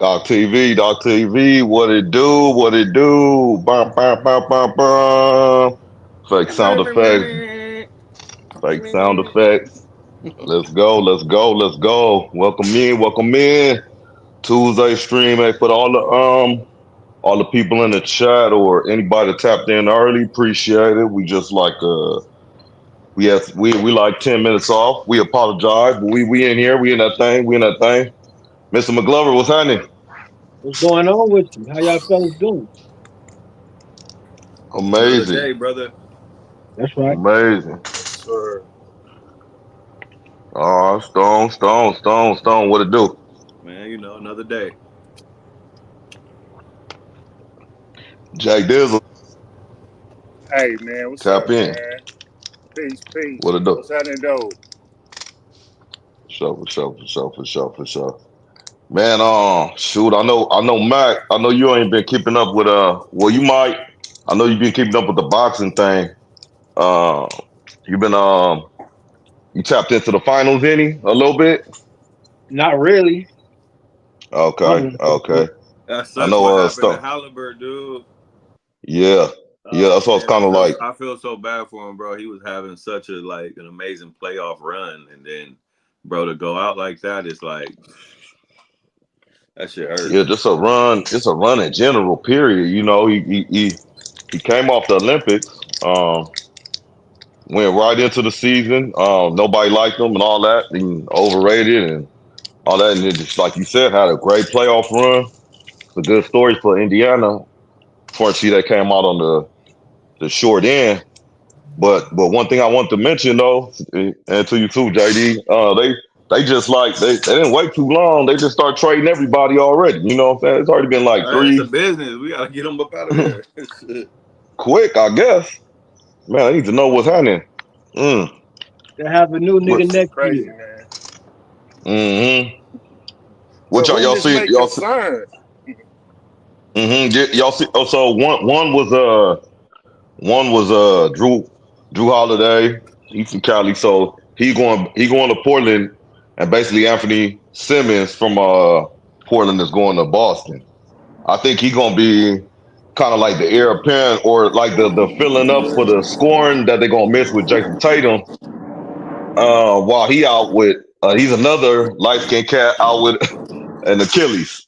DOCKTV, what it do, what it do. Bum, bum, bum, bum, bum. Fake sound effects, fake sound effects. Let's go, let's go, let's go. Welcome in, welcome in. Tuesday stream, hey, for all the people in the chat or anybody that tapped in early, appreciate it. We just like we like 10 minutes off. We apologize, but we in here, we in that thing, we in that thing. Mr. McGlover, what's happening? What's going on with you? How y'all fellas doing? Another Amazing. day, brother. That's right. Amazing. Sure. Oh, Stone. What it do? Man, another day. Jack Dizzle, Hey man, what's tap up, in. man? Peace. What it do? What's happening, though? For sure. Man, shoot, I know Mac. I know you ain't been keeping up with well, you might. I know you've been keeping up with the boxing thing. Uh, you been you tapped into the finals any a little bit? Not really. Okay. That I sucks know what happened to stuff. Halliburton, dude. Yeah, that's what it's Man, kind of like. I feel so bad for him, bro. He was having such an amazing playoff run, and then, bro, to go out like that is like that shit Yeah, hurts. just a run in general. Period. You know, he came off the Olympics. Went right into the season. Nobody liked him and all that. And overrated and all that. And it just like you said, had a great playoff run. It's a good story for Indiana. Unfortunately, they came out on the short end. But one thing I want to mention though, and to you too, JD, they just like they didn't wait too long. They just start trading everybody already. You know what I'm saying? It's already been like It's a three business. We gotta get him up out of there. Shit. quick, I guess. Man, I need to know what's happening. Mm. They have a new What? nigga It's next crazy, year. man. Mm-hmm. What But y'all who y'all this see? may Y'all see? concern? Mm-hmm. Y'all see? Oh, so one was Drew Holiday. He's from Cali, so he going to Portland, and basically Anthony Simmons from Portland is going to Boston. I think he gonna be kind of like the heir apparent or like the filling up for the scoring that they're gonna miss with Jason Tatum. While he out with he's another light skinned cat out with an Achilles.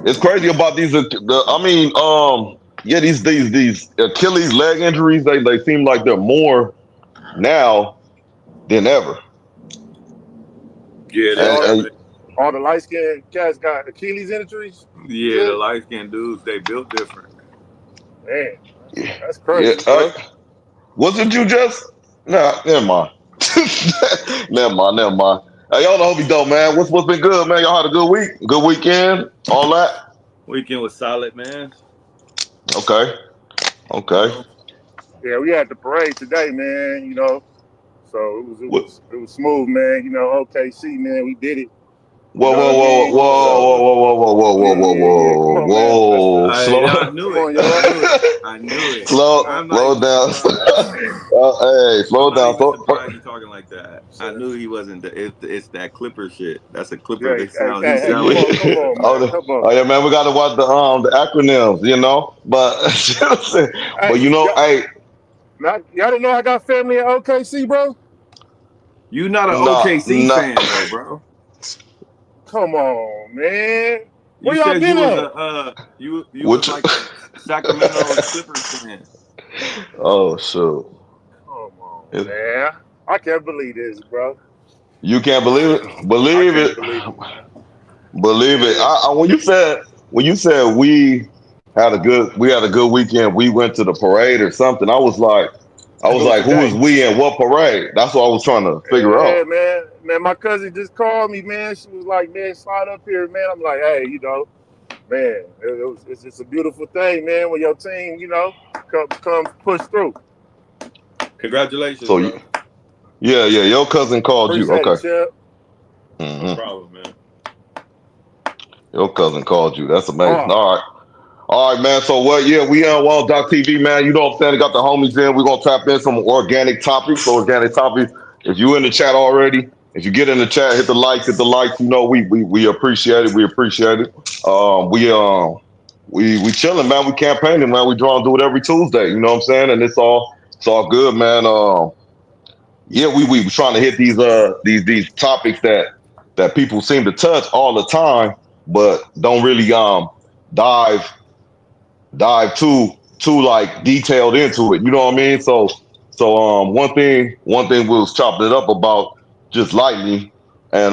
It's crazy about these. Yeah, these Achilles leg injuries. They seem like they're more now than ever. Yeah, You say they And, all and all the light skinned cats got Achilles injuries. You yeah, the said, light skinned dudes, they built different. man, that's yeah, crazy, bro. wasn't you just? Nah, never mind. Never mind. Hey, y'all know me though, man. What's been good, man? Y'all had a good week, good weekend, all that. Weekend was solid, man. Okay, You okay. know, Yeah, we had the parade today, man. So What? it was smooth, man. OKC, man, we did it. You Whoa, know what whoa, I whoa, mean? whoa, So whoa, whoa, whoa, whoa, whoa, whoa, yeah. Come whoa, on, man. whoa. Slow, I knew Come it. on, I y'all. knew it. I knew it. slow, I'm not slow even down. surprised. Hey, I'm slow not down. even surprised he talking like that. I So, knew he wasn't. It's that Clipper shit. That's a Clipper. yeah, They sound. He hey, sound like. come on, Oh, man. Come on. oh yeah, man. We got to watch the acronyms, you know. But but Hey, hey, y'all didn't know I got family at OKC, bro? You not an nah, OKC nah. fan though, bro. Come on, man. You Where y'all said you been was at? you was Which? like a Sacramento Clippers fan. Oh shoot! Come on, man. I can't believe this, bro. You can't believe it. I Believe can't it. believe it, man. Believe it. Yeah. When you said we had a good weekend, we went to the parade or something. I It was was like, who is today. we and what parade? That's what I was trying to figure Yeah, out. man. Man, my cousin just called me, man. She was like, man, slide up here, man. I'm like, hey, man, it's just a beautiful thing, man, when your team, comes push through. Congratulations, So bro. yeah, your cousin called you. Appreciate Okay. it, Chip. No hmm problem, man. Your cousin called you. That's amazing. Oh, All right, man. So what? Yeah, we on TV, man. You know what I'm saying? Got the homies in. We're gonna tap in some organic topics. So organic topics. If you in the chat already, If you get in the chat, hit the likes, hit the likes. You know, we appreciate it. We appreciate it. We chilling, man. We campaigning, man. We trying to do it every Tuesday. You know what I'm saying? And it's all good, man. Yeah, we trying to hit these topics that people seem to touch all the time, but don't really dive too like detailed into it. You know what I mean? So one thing we was chopping it up about just lightly, and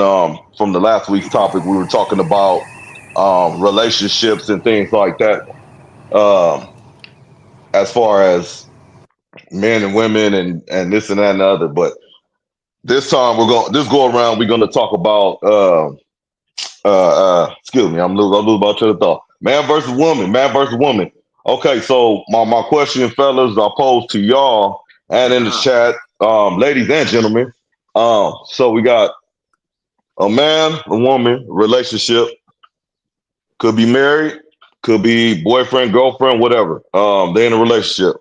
from the last week's topic we were talking about relationships and things like that. Um, as far as men and women and this and that and the other, but this time this go around we're gonna talk about excuse me, I'm lose about train of thought. Man versus woman, man versus woman. Okay, so my question, fellas, I pose to y'all and in the chat, ladies and gentlemen. So we got a man, a woman relationship, could be married, could be boyfriend, girlfriend, whatever. They in a relationship.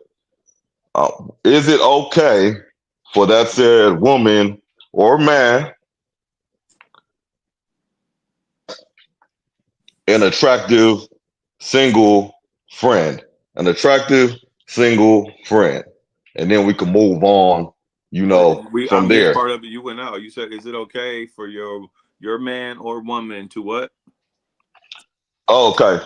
Is it okay for that said woman or man an attractive single friend, an attractive single friend, and then we can move on, I from missed there. part of it. You went out. You said, "Is it okay for your man or woman to what?" Oh, okay,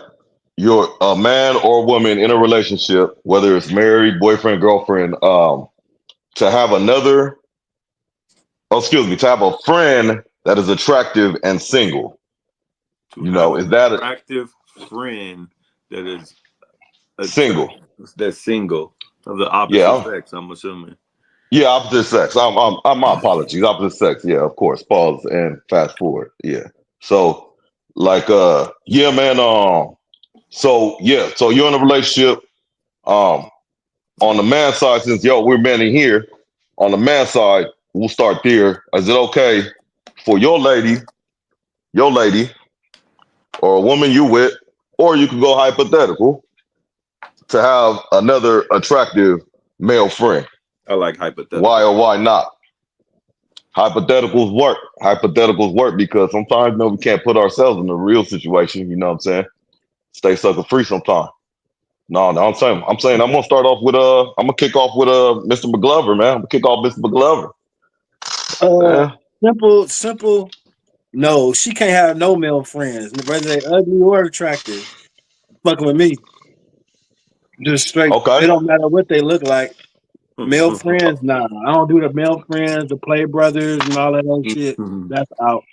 you're a man or woman in a relationship, whether it's married, boyfriend, girlfriend, to have to have a friend that is attractive and single. To have Is an that attractive friend that is single? that's single of the opposite Yeah, sex, I'm assuming. yeah, opposite sex. My apologies. Opposite sex. Yeah, of course. Pause and fast forward. Yeah. So, like, yeah, man. So yeah, so you're in a relationship. Um, on the man side, since we're men in here. On the man side, we'll start there. Is it okay for your lady, or a woman you with, or you can go hypothetical to have another attractive male friend? I like hypothetical. Why or why not? Hypotheticals work. Hypotheticals work because sometimes we can't put ourselves in a real situation. You know what I'm saying? Stay sucker free sometimes. No, I'm saying I'm gonna start off with I'm gonna kick off with Mr. McGlover, man. I'm gonna kick off Mr. McGlover. Uh, Yeah. simple. No, she can't have no male friends, whether they ugly or attractive. Fucking with me, just straight. Okay. It don't matter what they look like. Male friends, nah. I don't do the male friends, the play brothers, and all that other shit. That's out.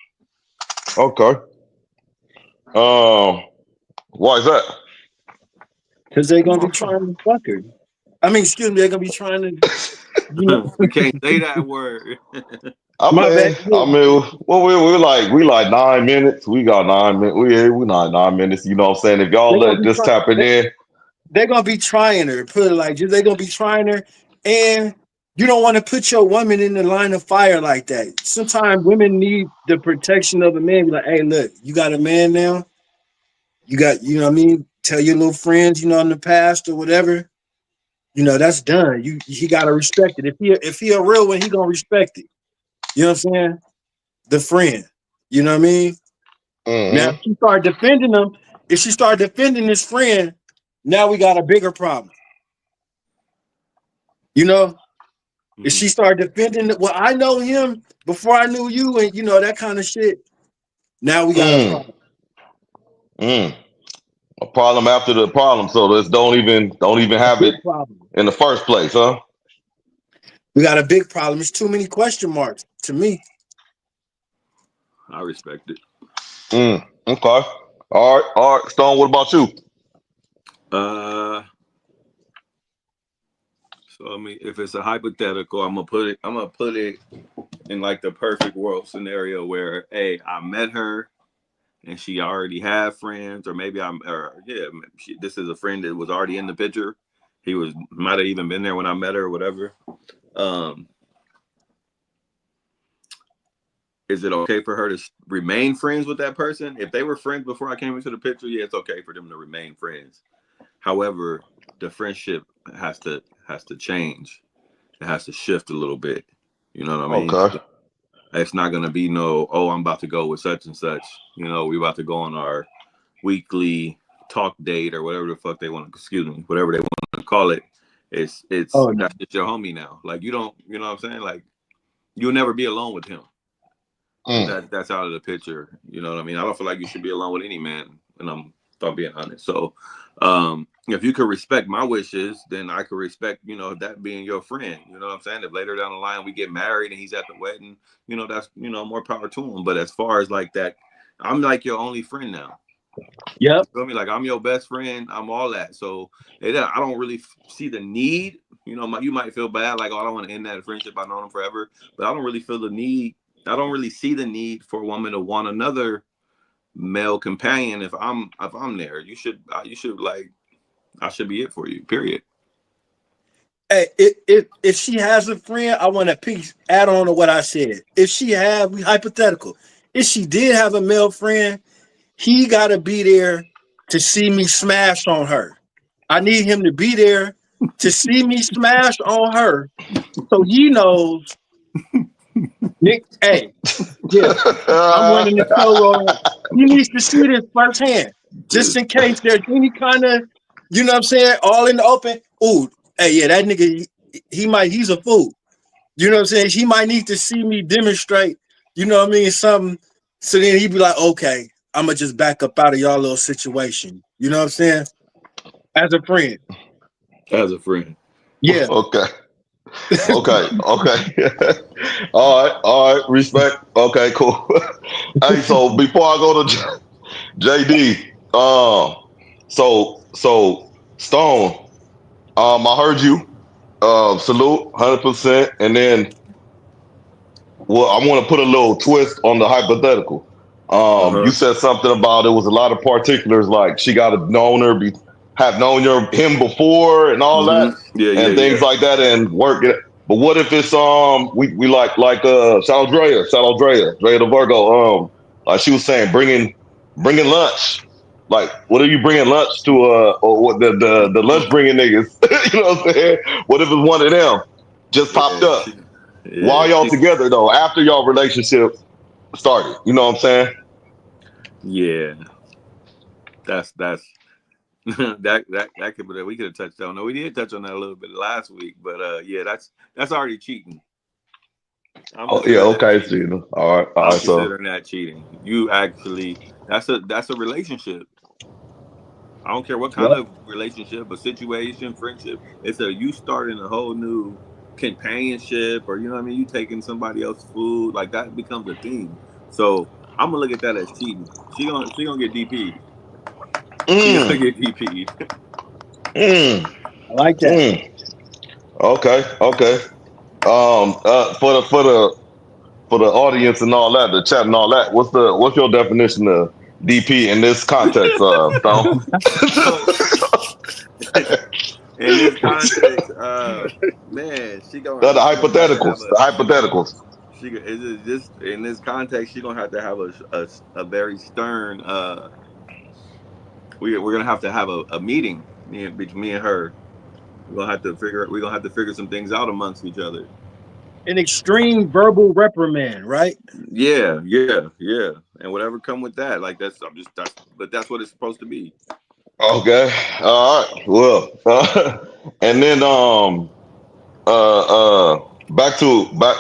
Okay. Why is that? Cause they're gonna be trying to fuck her. I mean, excuse me, they're gonna be trying to, You can't say that word. my bad. Well, we like 9 minutes. We got 9 minutes. We not 9 minutes. You know what I'm saying? If y'all They're gonna let be this tapping in, they're gonna be trying her. Put it like, they're gonna be trying her, and you don't want to put your woman in the line of fire like that. Sometimes women need the protection of a man. Be like, hey, look, you got a man now. You got, you know what I mean? Tell your little friends, in the past or whatever. That's done. He gotta respect it. If he a real one, he gonna respect it. You know what I'm saying? The friend. You know what I mean? Now, mm-hmm. if she start defending him, if she start defending his friend, now we got a bigger problem. If she start defending, well, I know him before I knew you, and that kind of shit. Now we got a problem. A problem after the problem. So let's don't even have Big it problem. in the first place, huh? We got a big problem. It's too many question marks to me. I respect it. Okay. All right. Stone, what about you? So I mean, if it's a hypothetical, I'm gonna put it in like the perfect world scenario where, hey, I met her and she already had friends, or maybe this is a friend that was already in the picture. He might have even been there when I met her or whatever. Is it okay for her to remain friends with that person? If they were friends before I came into the picture, yeah, it's okay for them to remain friends. However, the friendship has to change. It has to shift a little bit. You know what I mean? Okay. It's not gonna be no, oh, I'm about to go with such and such. You know, we about to go on our weekly talk date or whatever the fuck they want to, excuse me, whatever they want to call it. It's Oh no. that's just your homie now. Like you don't, you know what I'm saying? Like you'll never be alone with him. That's out of the picture. You know what I mean? I don't feel like you should be alone with any man, and if I'm being honest. So if you could respect my wishes, then I could respect, you know, that being your friend. You know what I'm saying? If later down the line we get married and he's at the wedding, you know, that's, you know, more power to him. But as far as like that, I'm like your only friend now. Yep. You feel me? Like I'm your best friend. I'm all that. So I don't really see the need. You know, you might feel bad, like, oh, I don't want to end that friendship. I've known him forever, but I don't really feel the need. I don't really see the need for a woman to want another male companion. If I'm there, you should like, I should be it for you. Period. Hey, if she has a friend, I want to add on to what I said. If she had, we hypothetical. If she did have a male friend, he got to be there to see me smash on her. I need him to be there to see me smash on her, so he knows. Nick, hey, yeah, I'm running the show rolling. He needs to see this firsthand, just in case there's any kind of, you know what I'm saying, all in the open. Ooh, hey, yeah, that nigga, he's a fool. You know what I'm saying? He might need to see me demonstrate, you know what I mean, something. So then he'd be like, okay, I'm going to just back up out of y'all little situation. You know what I'm saying? As a friend. As a friend. Yeah. Okay. All right. Respect. Okay, cool. Hey, so before I go to JD, so Stone, I heard you. Salute, 100%. And then, well, I want to put a little twist on the hypothetical. You said something about it was a lot of particulars, like she got to have known him before and all that, and things like that, and work it. But what if it's we like shout out Drea the Virgo, like she was saying, bringing lunch. Like, what are you bringing lunch to? Or what the lunch bringing niggas? You know what I'm saying? What if it's one of them just popped up? While y'all together though, after y'all relationship started, you know what I'm saying? Yeah, that's that could be that we could have touched on. No, we did touch on that a little bit last week, but yeah, that's already cheating. Okay, cheating. All right. I'm considering that cheating. You actually, that's a relationship. I don't care what kind of relationship, a situation, friendship. It's you starting a whole new companionship, or you know what I mean. You taking somebody else's food, like that becomes a thing. So I'm gonna look at that as cheating. She gonna get DP'd. She gonna get DP'd. I like that. Okay. For the audience and all that, the chat and all that, what's your definition of DP in this context, Stone? In this context, man, she gonna the hypotheticals. She is this in this context. She gonna have to have a very stern. We're gonna have to have a meeting between me and her. We're gonna have to figure some things out amongst each other. An extreme verbal reprimand, right? Yeah, and whatever come with that, like that's what it's supposed to be. Okay, all right. Well, and then back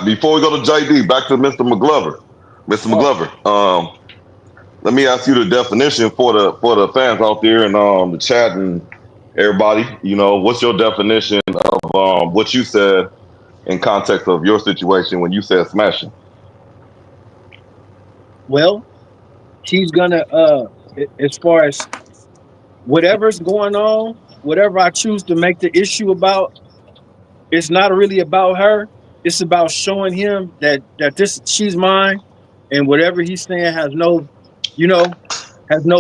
before we go to JD, back to Mr. McGlover. Mr. McGlover, let me ask you the definition for the fans out there and the chat and everybody. You know, what's your definition of what you said in context of your situation when you said smashing? Well, she's gonna as far as whatever's going on, whatever I choose to make the issue about, it's not really about her. It's about showing him that she's mine, and whatever he's saying has no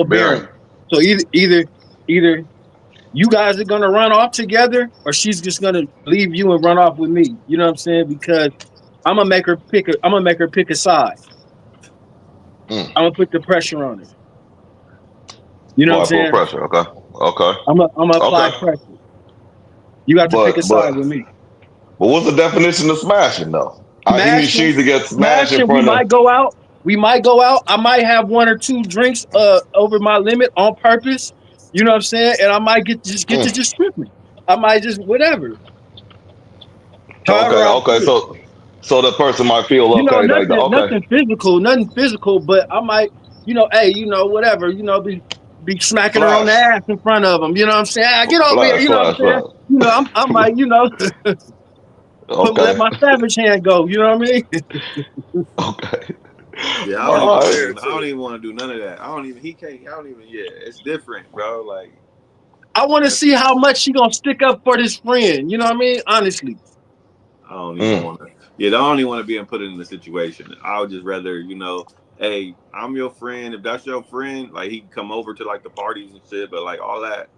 bearing. So either you guys are gonna run off together, or she's just gonna leave you and run off with me. You know what I'm saying? Because I'm gonna make her pick a side. I'm gonna put the pressure on her. You know what I'm saying? Pressure. Okay. I'm gonna apply pressure. You got to pick a side with me. But what's the definition of smashing though? She smashing, needs to get smashed in smashing. We front of. might go out. We might go out. I might have 1 or 2 drinks over my limit on purpose. You know what I'm saying? And I might get to Mm. just tripping. I might just whatever. However Okay, I okay. feel. So the person might feel You know, okay, like okay, nothing physical, but I might, hey, whatever, be smacking her on the flash, ass in front of them. You know what I'm saying? Ah, get over here. flash, You know what I'm flash, saying? flash. I might, let Okay, my savage hand go. You know what I mean? okay. Yeah, I don't All even that's want to right. fair do. I don't too. even want to do none of that. I don't even. He can't. I don't even. Yeah, it's different, bro. Like I want to that's. see how much she gonna stick up for this friend. You know what I mean? Honestly, I don't even Mm. want to. Yeah, I don't even want to be put in the situation. I would just rather, hey, I'm your friend. If that's your friend, like he can come over to like the parties and shit. But like all that,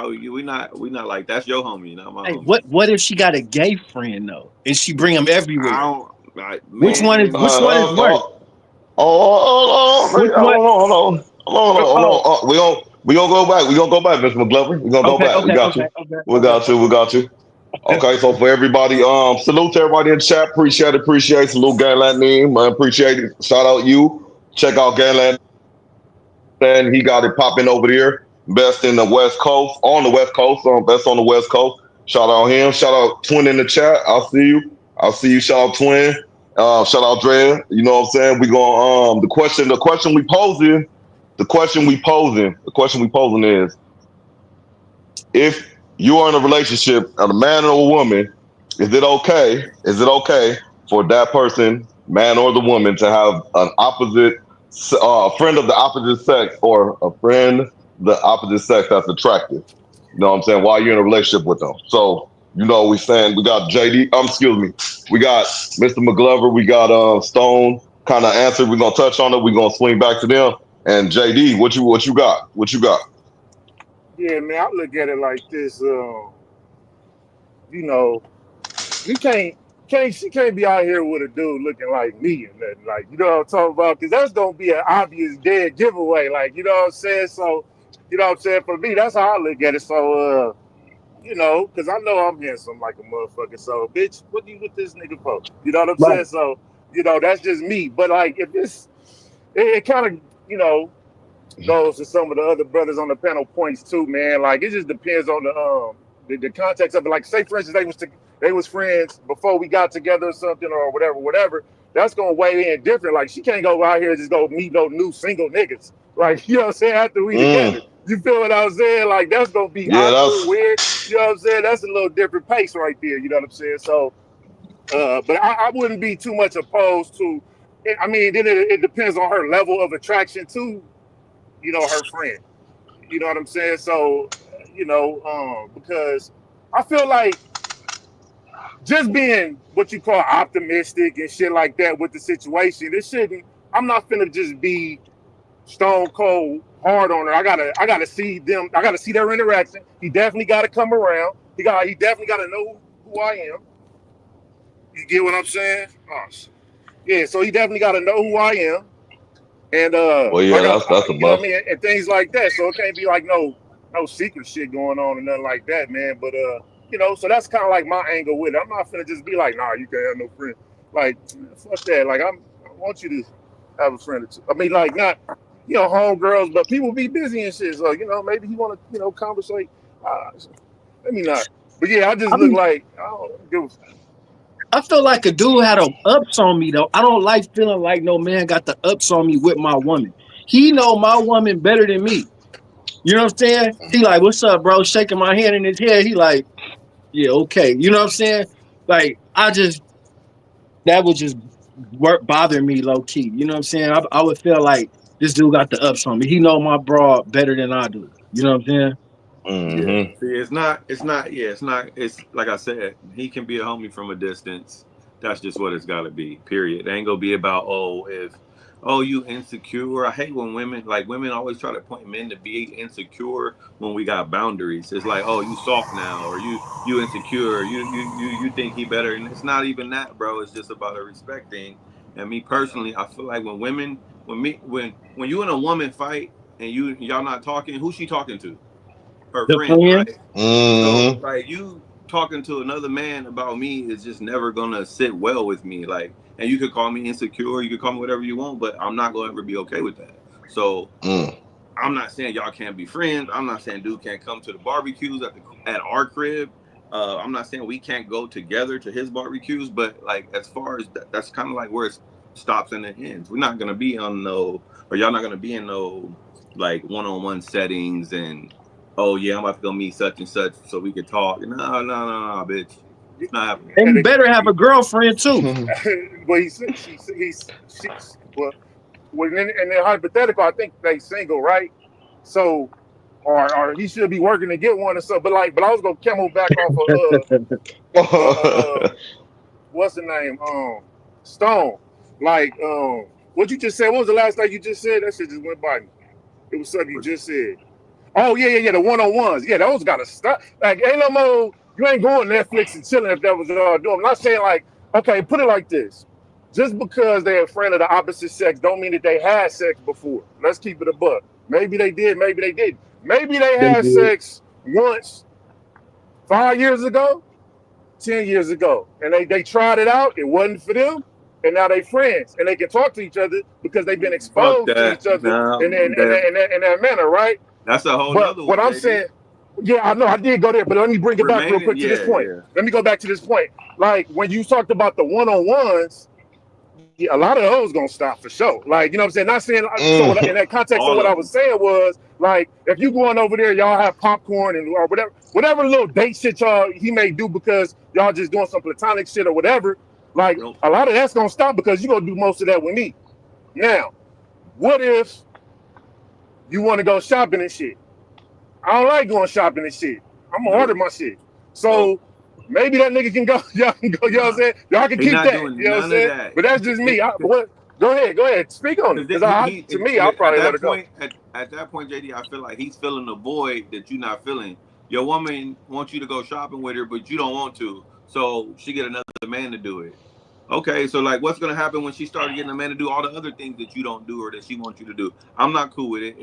we not like that's your homie, not my hey, homie. what if she got a gay friend though, and she bring him I everywhere? don't like, Which one is man. which one is worse? Which one? Hold Oh, on. We gonna go back. We gonna go back, Mr. McGlover. We gonna go okay, back. We okay, got okay, you. okay, We okay, got you. We got you. okay. Okay, so for everybody, salute to everybody in the chat. Appreciate. Salute Gangland name. Appreciate it. Shout out you. Check out Gangland. And he got it popping over there. Best in the West Coast, on the West Coast, best on the West Coast. Shout out him. Shout out Twin in the chat. I'll see you. I'll see you. Shout out Twin. Shout out Dre. You know what I'm saying? We going the question we posing is if you are in a relationship and a man or a woman, is it okay for that person, man or the woman, to have an opposite friend of the opposite sex or a friend of the opposite sex that's attractive? You know what I'm saying? While you're in a relationship with them. So, we saying we got JD, excuse me, we got Mr. McGlover, we got Stone kind of answered. We're gonna touch on it, we're gonna swing back to them. And JD, what you got? What you got? Yeah, man, I look at it like this. You know, you can't she can't be out here with a dude looking like me and nothing. Like, you know what I'm talking about? Because that's gonna be an obvious dead giveaway. Like, you know what I'm saying? So, you know what I'm saying? For me, that's how I look at it. So, because I know I'm handsome like a motherfucker. So, bitch, what you with this nigga for? You know what I'm Right. saying? So, that's just me. But like, if it kind of, you know, goes to some of the other brothers on the panel points too, man. Like it just depends on the context of it. Like say for instance they was friends before we got together or something or whatever. That's gonna weigh in different. Like she can't go out here and just go meet no new single niggas. Like you know what I'm saying after we Mm, together. You feel what I'm saying? Like that's gonna be yeah, awkward, that's weird. You know what I'm saying? That's a little different pace right there. You know what I'm saying? So, but I wouldn't be too much opposed to. I mean, then it depends on her level of attraction to her friend. You know what I'm saying? So, because I feel like just being what you call optimistic and shit like that with the situation, it shouldn't. I'm not finna just be stone cold hard on her. I gotta see them. I gotta see their interaction. He definitely got to come around. He definitely got to know who I am. You get what I'm saying? Oh, yeah. So he definitely got to know who I am. And well, yeah, that's a you know what I must. mean, and things like that. So it can't be like no secret shit going on and nothing like that, man. But so that's kind of like my angle with it. I'm not finna just be like, nah, you can't have no friend. Like, fuck that. Like, I want you to have a friend or two. I mean, like, not homegirls, but people be busy and shit. So maybe he want to conversate. Let me not. But yeah, I just I look mean, like I don't give. I feel like a dude had a ups on me though. I don't like feeling like no man got the ups on me with my woman. He know my woman better than me. You know what I'm saying? He like, what's up, bro? Shaking my hand in his head. He like, yeah, okay. You know what I'm saying? Like, that would just bother me low key. You know what I'm saying? I would feel like this dude got the ups on me. He know my broad better than I do. You know what I'm saying? Yeah. Mm-hmm. See, it's not. It's not. Yeah, it's not. It's like I said. He can be a homie from a distance. That's just what it's got to be. Period. It ain't gonna be about you insecure. I hate when women always try to point men to be insecure when we got boundaries. It's like, oh, you soft now, or you insecure. You think he better, and it's not even that, bro. It's just about a respect thing. And me personally, I feel like when you and a woman fight and y'all not talking, who's she talking to? Her The friend, friend. right? So Mm-hmm. like talking to another man about me is just never gonna sit well with me. Like, and you could call me insecure, you could call me whatever you want, but I'm not gonna ever be okay with that. So I'm not saying y'all can't be friends. I'm not saying dude can't come to the barbecues at our crib. I'm not saying we can't go together to his barbecues, but like as far as that's kind of like where it stops and it ends. We're not gonna be on no, or y'all not gonna be in no like one-on-one settings and oh yeah, I'm about to go meet such and such so we could talk. No, bitch, it's not happening. And you better have a girlfriend too. Well, well, in the hypothetical, I think they single, right? So, or he should be working to get one or something. But I was gonna camel back off of what's the name? Stone. Like, what you just said. What was the last thing you just said? That shit just went by me. It was something you just said. Oh yeah. The one-on-ones. Yeah, those gotta stop. Like, ain't no more. You ain't going Netflix and chilling if that was all doing. I'm not saying like, okay, put it like this. Just because they're a friend of the opposite sex, don't mean that they had sex before. Let's keep it a buck. Maybe they did. Maybe they didn't. Maybe they They had did. sex once 5 years ago, 10 years ago, and they tried it out. It wasn't for them, and now they friends and they can talk to each other because they've been Fuck exposed to that. each other Nah, in that manner, right? that's a whole But nother what one, I'm JD. saying, yeah, I know I did go there, but let me bring it back real Remaining, quick to this point. yeah. Let me go back to this point. Like when you talked about the one-on-ones, yeah, a lot of those gonna stop for sure. Like, you know what I'm saying? Not saying so in that context of All what I of was them. saying was like if you going over there, y'all have popcorn and or whatever little date shit y'all he may do because y'all just doing some platonic shit or whatever. Like Nope. a lot of that's gonna stop because you gonna do most of that with me. Now, what if you want to go shopping and shit? I don't like going shopping and shit. I'm gonna order Nope. my shit. Nope. So maybe that nigga can go. Y'all can go. You know what I'm Nah. saying? Y'all can He's keep not that. doing You know what I'm none of saying? that. But that's just me. What? Go ahead. Speak on it. Because Because to me, I'll at probably let that it go. point, at that point, JD, I feel like he's filling a void that you're not filling. Your woman wants you to go shopping with her, but you don't want to, so she get another man to do it. Okay, so like, what's gonna happen when she started getting a man to do all the other things that you don't do or that she wants you to do? I'm not cool with it.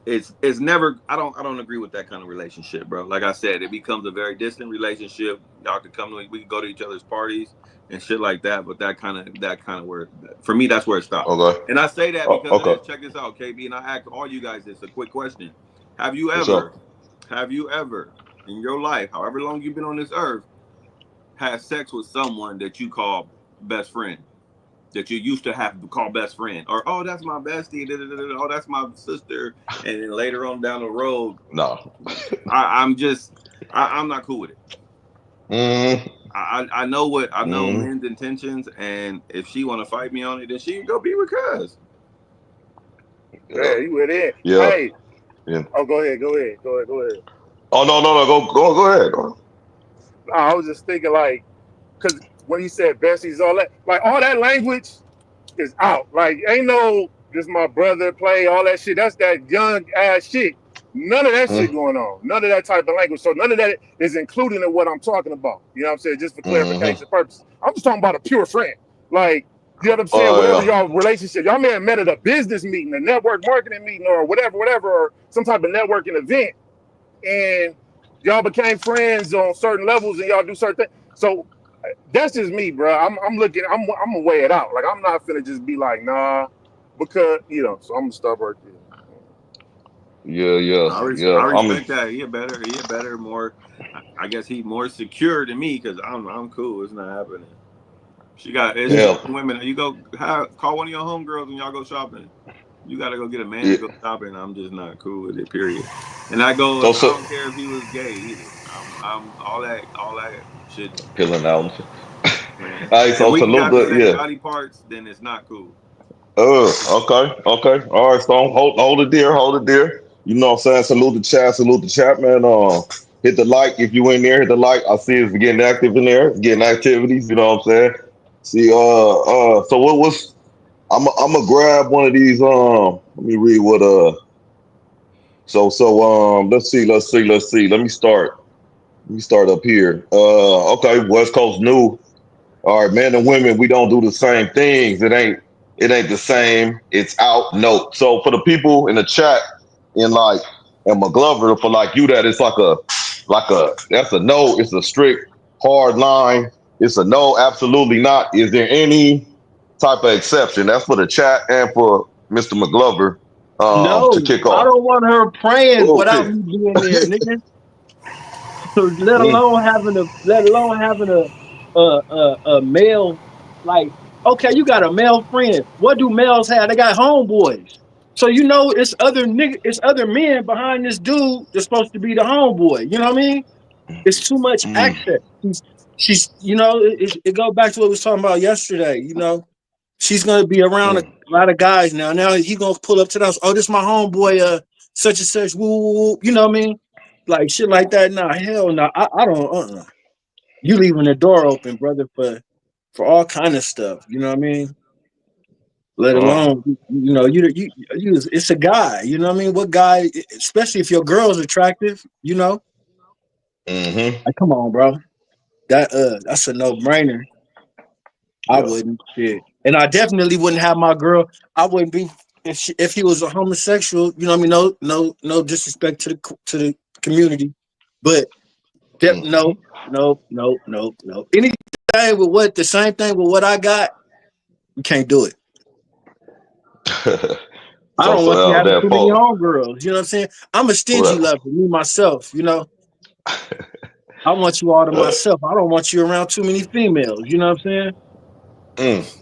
It's never. I don't agree with that kind of relationship, bro. Like I said, it becomes a very distant relationship. Y'all could come to, we could go to each other's parties and shit like that, but that kind of where, for me, that's where it stops. Okay. And I say that Oh, because of okay. this. Check this out, KB, and I ask all you guys this, a quick question: Have you What's ever, up? have you ever in your life, however long you've been on this earth, had sex with someone that you call best friend? That you used to have to call best friend, or oh, that's my bestie, oh, that's my sister, and then later on down the road, No. I'm just, I'm not cool with it. Mm, I know what I know mm, men's intentions, and if she want to fight me on it, then she can go be with cuz. yeah. Yeah, you went in. Yeah. Hey, Yeah. oh, go ahead. Oh no. Go ahead. Go No, I was just thinking like, because when you said besties, all that language is out. Like, ain't no this my brother play all that shit. That's that young ass shit. None of that shit ahead. going on. None of that type of language. So none of that is included in what I'm talking about. You know what I'm saying? Just for Mm-hmm. clarification purposes. I'm just talking about a pure friend. Like, you know what I'm saying? Oh Whatever yeah. y'all relationship, y'all may have met at a business meeting, a network marketing meeting, or whatever, or some type of networking event, and y'all became friends on certain levels, and y'all do certain things. So that's just me, bro. I'm looking. I'm gonna weigh it out. Like I'm not finna just be like, nah, because So I'm gonna stop right there. Yeah. I Yeah. respect that. He a better, more. I guess he more secure than me because I'm cool. It's not happening. She got it's Yeah. Yeah. certain women. You go call one of your homegirls and y'all go shopping. You got to go get a man Yeah. to go shopping. I'm just not cool with it. Period. And that goes. I So don't care if he was gay either. I'm all that shit. peeling out. Man. All right. If So we salute got the the same yeah. body parts, then it's not cool. Okay. All right, Stone. Hold it there. Hold it there. You know what I'm saying? Salute the chat. Salute the chat, man. Hit the like if you in there. Hit the like. I see it's getting active in there. It's getting activities. You know what I'm saying? See. So what was? I'm gonna grab one of these. Let me read what. Let's see. Let me start. Let me start up here. Okay. West Coast new. All right, men and women, we don't do the same things. It ain't the same. It's out. Note. So for the people in the chat, in like and McGlover, for like you, that it's like a that's a no. It's a strict hard line. It's a no, absolutely not. Is there any type of exception? That's for the chat and for Mr. McGlover to No, kick I off. don't want her praying without Okay. me being there, nigga. So Mm, let alone having a male, like, okay, you got a male friend. What do males have? They got homeboys. So you know it's other men behind this dude that's supposed to be the homeboy. You know what I mean? It's too much mm, access. She's you know, it goes back to what we was talking about yesterday, you know. She's gonna be around a mm. lot of guys now. Now he gonna pull up to the house. Oh, this my homeboy, such and such, woo, woo, woo. You know what I mean? Like shit like that. Nah, hell no. I don't You leaving the door open, brother, for all kind of stuff. You know what I mean? Let Uh, alone you it's a guy, you know what I mean? What guy, especially if your girl's attractive, you know? mm-hmm. Like, come on, bro. That's a no-brainer. I Yeah. wouldn't shit. And I definitely wouldn't have my girl. I wouldn't be if he was a homosexual, you know what I mean? No disrespect to the community. But no, Mm. no, no, no, no. Anything with what the same thing with what I got, you can't do it. I so don't want you having that too many fault. homegirls. You know what I'm saying? I'm a stingy Well, lover, me myself, you know. I want you all to uh, myself. I don't want you around too many females. You know what I'm saying? mm.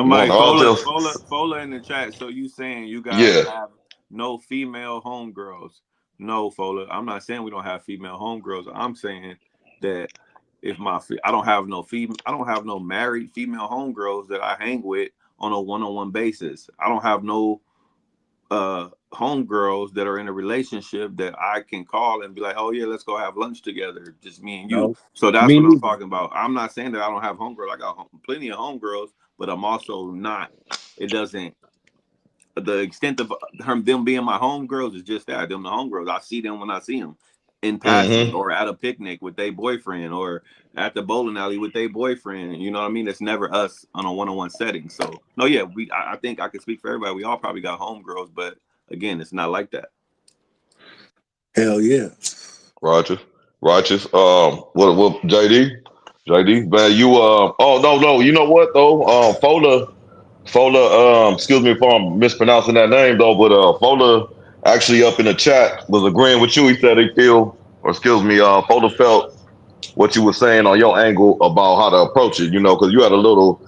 You want Somebody, all just Fola in the chat. So you saying you guys yeah. have no female homegirls? No, Fola. I'm not saying we don't have female homegirls. I'm saying that if I don't have I don't have no married female homegirls that I hang with on a one-on-one basis. I don't have no homegirls that are in a relationship that I can call and be like, oh yeah, let's go have lunch together, just me and you. No, So that's me what I'm neither. talking about. I'm not saying that I don't have homegirls. I got plenty of homegirls, but I'm also not. It doesn't. The extent of them being my homegirls is just that them the homegirls. I see them when I see them in passing Mm-hmm. or at a picnic with their boyfriend or at the bowling alley with their boyfriend. You know what I mean? It's never us on a one-on-one setting. So no, yeah, I think I can speak for everybody. We all probably got homegirls, but again, it's not like that. Hell yeah. Roger. Righteous. What JD, man, you oh no, you know what though? Fola, excuse me if I'm mispronouncing that name though, but Fola actually up in the chat was agreeing with you. He said he feel, or excuse me, Fola felt what you were saying on your angle about how to approach it, you know, because you had a little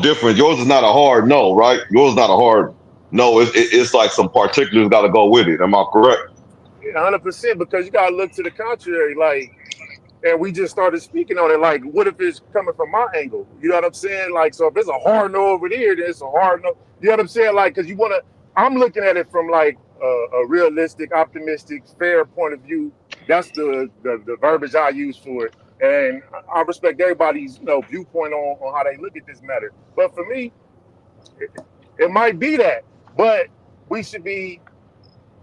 difference. Yours is not a hard no, right? Yours is not a hard no. It's like some particulars got to go with it. Am I correct? 100%, because you gotta look to the contrary. Like, and we just started speaking on it. Like, what if it's coming from my angle? You know what I'm saying? Like, so if it's a hard no over there, then it's a hard no. You know what I'm saying? Like, because you want to. I'm looking at it from like a realistic, optimistic, fair point of view. That's the verbiage I use for it, and I respect everybody's viewpoint on how they look at this matter. But for me, it might be that, but we should be.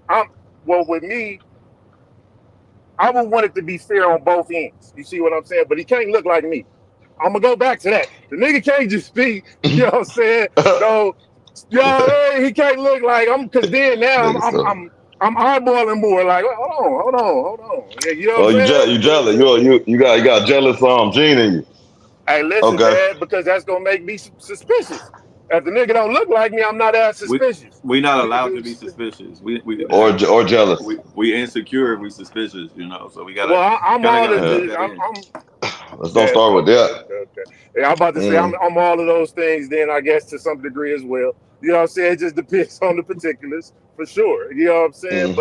I'm well with me. I would want it to be fair on both ends. You see what I'm saying? But he can't look like me. I'm gonna go back to that. The nigga can't just be, you know what I'm saying? No, he can't look like I'm, because then now Nigga, so. I'm eyeballing more. Like, hold on. Yeah, you know Oh, what I'm you saying? jealous? You got jealous gene in you. Hey, listen, Okay. man, because that's gonna make me suspicious. If the nigga don't look like me, I'm not as suspicious. We not Nigga, allowed to dude. be suspicious. We Or jealous. we insecure. We suspicious. You know, so we Well, I'm all gotta Yeah. keep that in. I'm Let's don't start with that. okay. Yeah, I'm about to say Mm, I'm all of those things. Then I guess to some degree as well. You know what I'm saying? It just depends on the particulars for sure. You know what I'm saying? mm,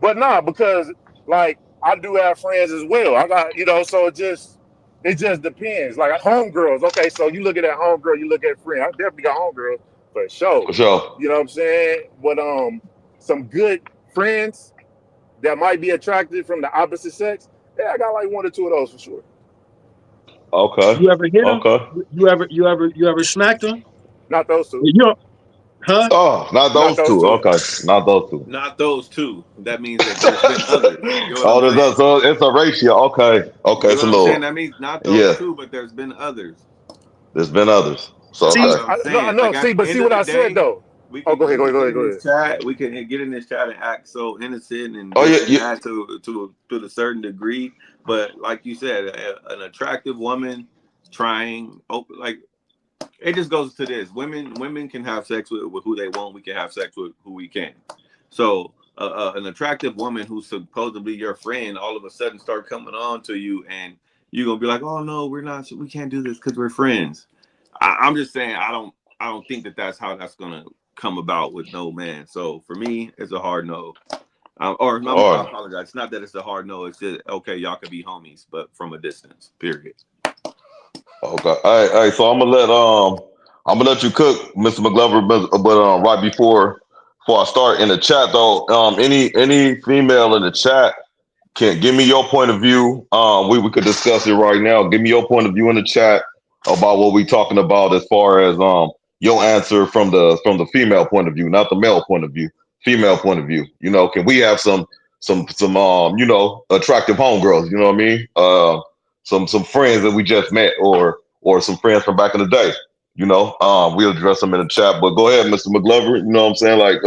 But nah, because like I do have friends as well. I got so it just depends. Like homegirls. Okay, so you look at that homegirl, you look at friend. I definitely got homegirls for sure. for sure. You know what I'm saying? But some good friends that might be attracted from the opposite sex. Yeah, I got like one or two of those for sure. Okay. You ever hit him? Okay. You ever smacked him? Not those two. You know, huh? Oh, not Not those those two. two. Okay. Not those two. Not those two. That means that there's been others. You know what I'm Oh, saying? so it's a ratio. Okay. Okay. You know It's a what I'm saying? little. That means not those Yeah. two, but there's been others. There's been others. So That's See, what okay. I'm No, saying. no. Like at See, the but end see of what the I said day, though. we Oh, can go ahead. get in this chat. We can get in this chat and act so innocent and yeah. to a certain degree. But like you said, an attractive woman trying like it just goes to this: women can have sex with who they want. We can have sex with who we can. So an attractive woman who's supposed to be your friend all of a sudden start coming on to you, and you're gonna be like, "Oh no, we're not. We can't do this because we're friends." I'm just saying, I don't think that's how that's gonna come about with no man. So for me, it's a hard no. Or no, I apologize. It's not that it's a hard no. It's just okay. Y'all can be homies, but from a distance. Period. Okay. All right. So I'm gonna let you cook, Mr. McGlover, but right before I start in the chat though, any female in the chat can give me your point of view. We could discuss it right now. Give me your point of view in the chat about what we talking about as far as your answer from the female point of view, not the male point of view. Female point of view. You know, can we have some attractive homegirls? You know what I mean? Some friends that we just met or some friends from back in the day. You know, we'll address them in the chat. But go ahead, Mr. McGlover. You know what I'm saying? Like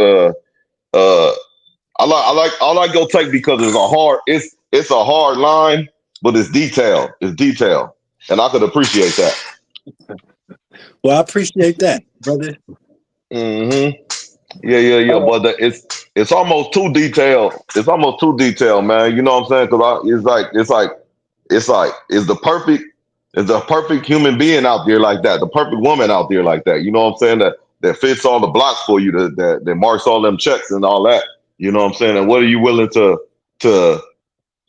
I like your take because it's a hard line, but it's detailed. It's detailed. And I could appreciate that. Well, I appreciate that, brother. Mm-hmm. Yeah. But it's almost too detailed. It's almost too detailed, man. You know what I'm saying? Because it's the perfect human being out there like that, the perfect woman out there like that. You know what I'm saying? That fits all the blocks for you, that marks all them checks and all that. You know what I'm saying? And what are you willing to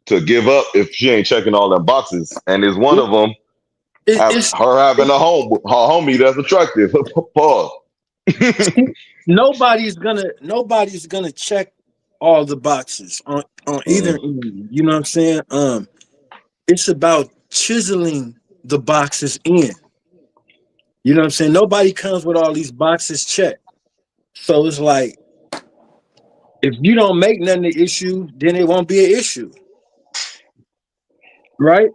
give up if she ain't checking all them boxes? And is one of them her having a homie that's attractive? Pause. Nobody's gonna check all the boxes on either end. You know what I'm saying? It's about chiseling the boxes in. You know what I'm saying? Nobody comes with all these boxes checked. So it's like if you don't make nothing an issue, then it won't be an issue. Right?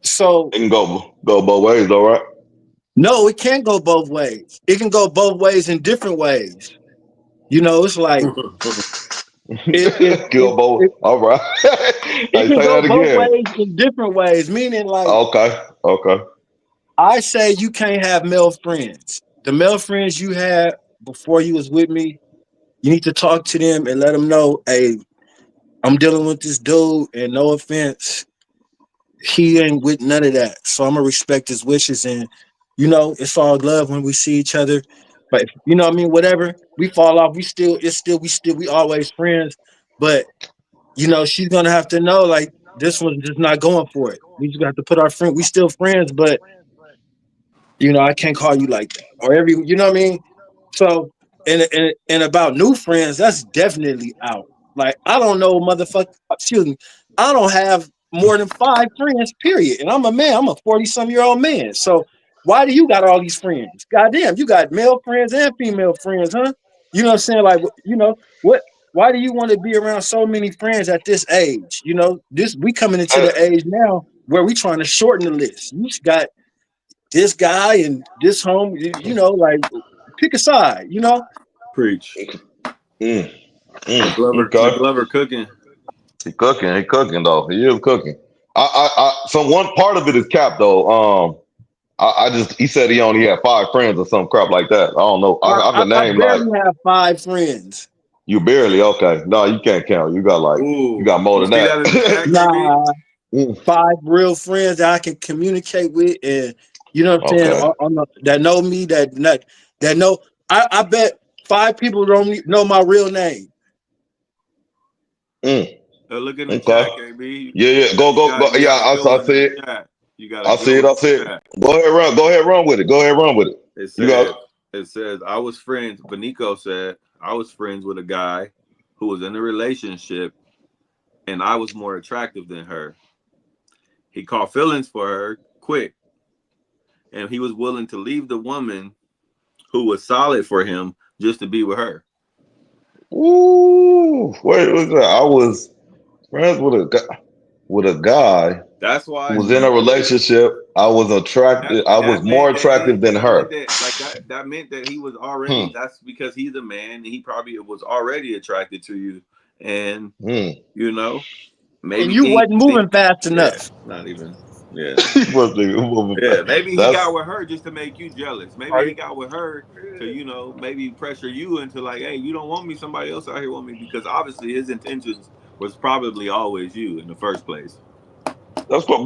So It can go both ways, all right? no, it can't go both ways. It can go both ways in different ways. You know, it's like Go both. All right. it Hey, can say go that both again. ways in different ways. Meaning, like, Okay. I say you can't have male friends. The male friends you had before you was with me, you need to talk to them and let them know, hey, I'm dealing with this dude, and no offense, he ain't with none of that. So I'm gonna respect his wishes, and you know, it's all love when we see each other. But you know what I mean, whatever, we fall off, we always friends. But you know, she's gonna have to know like this one's just not going for it. We just got to put our friend, we still friends, but you know, I can't call you like that. Or you know what I mean? So and about new friends, that's definitely out. Like I don't know, motherfucker. Excuse me. I don't have more than 5 friends, period. And I'm a man. I'm a 40-some-year-old man. So why do you got all these friends? Goddamn, you got male friends and female friends, huh? You know what I'm saying? Like, you know what? Why do you want to be around so many friends at this age? You know, we coming into the age now where we trying to shorten the list. You got this guy and this home, you know, like pick a side, you know. Preach. McGlover, Okay. McGlover cooking. He cooking though. He is cooking. So one part of it is cap though. He said he only had 5 friends or some crap like that. I don't know. I I, can I name like barely have 5 friends. you barely okay. No, you can't count. You got more You than see that in the that. chat, KB? Nah, 5 real friends that I can communicate with, and you know what I'm saying, Okay. that know me, that know. I bet 5 people don't know my real name. Look in the Okay. chat, KB. Yeah. Go. You Yeah, got a good I one in see the it. chat. You got a I good see it. one I in see the it. chat. Go ahead, run with it. Go ahead, run with it. It says, Benico said, I was friends with a guy who was in a relationship and I was more attractive than her. He caught feelings for her quick and he was willing to leave the woman who was solid for him just to be with her. Ooh, wait, what's that? I was friends with a guy That's why who was in a relationship. I was attracted. I was more attractive than her. that meant that he was already. That's because he's a man, and he probably was already attracted to you, and you know, maybe And you he wasn't moving fast yeah, enough. not even yeah. Yeah, Maybe he got with her just to make you jealous. Maybe he Right? got with her to, you know, maybe pressure you into like, hey, you don't want me, somebody else out here want me, because obviously his intentions was probably always you in the first place. that's but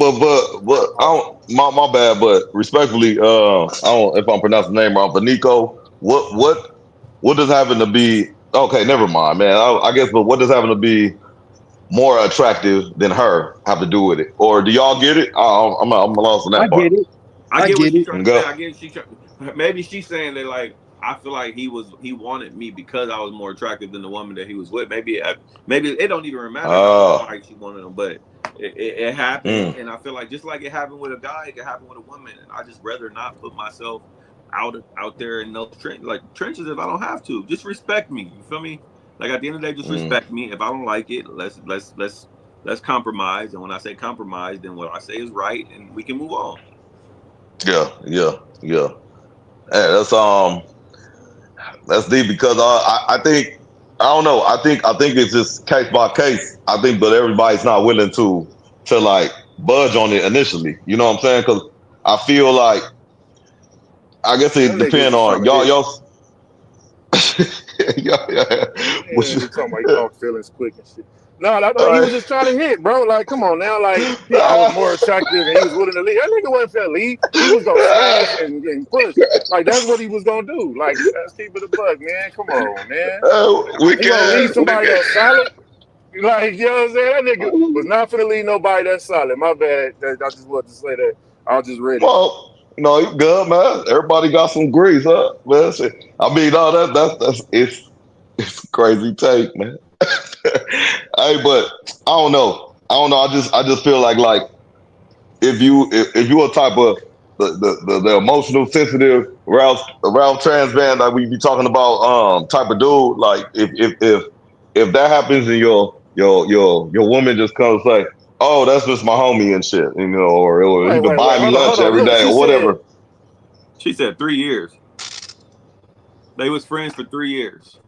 I don't, my bad, but respectfully, I don't if I'm pronouncing the name wrong, but Nico, what does having to be okay? Never mind, man. I guess, but what does having to be more attractive than her have to do with it? Or do y'all get it? I'm lost on I that part. get it. I I get what get she's it. trying to say. Go. I get maybe she's saying that like I feel like he wanted me because I was more attractive than the woman that he was with. Maybe it don't even matter how why she wanted him, but it happened, and I feel like just like it happened with a guy, it can happen with a woman, and I just rather not put myself out there in those trenches if I don't have to. Just respect me. You feel me? Like at the end of the day, just respect me. If I don't like it, let's compromise. And when I say compromise, then what I say is right, and we can move on. Yeah. Hey, that's deep because I think I don't know. I think it's just case by case. I think, but everybody's not willing to like budge on it initially. You know what I'm saying? Because I feel like I guess That it nigga was depends just trying on to hit. y'all. Yeah. What Yeah, you, he talking about he caught feelings quick and shit. No, he all was just trying to hit, bro. Like, come on now. Like, I was more attractive and he was willing to leave. That nigga wasn't finna leave. He was gonna smash and push. Like, that's what he was gonna do. Like, let's keep it a buck, man. Come on, man. we He gonna leave can somebody that's solid. Like, you know what I'm saying? That nigga was not finna leave nobody that's solid. My bad. I just wanted to say that. I was just ready. well, no, you good, man. Everybody got some grease, huh? Man, shit. I mean, no, that's it's a crazy take, man. Hey, but I don't know. I just feel like if you a type of the emotional sensitive Ralph trans band that we be talking about type of dude, like if that happens and your woman just comes and say, oh, that's just my homie and shit, you know, or he Wait, could wait, wait. buy me Hold lunch on. every Look, day she or said, whatever. She said 3 years. They was friends for 3 years.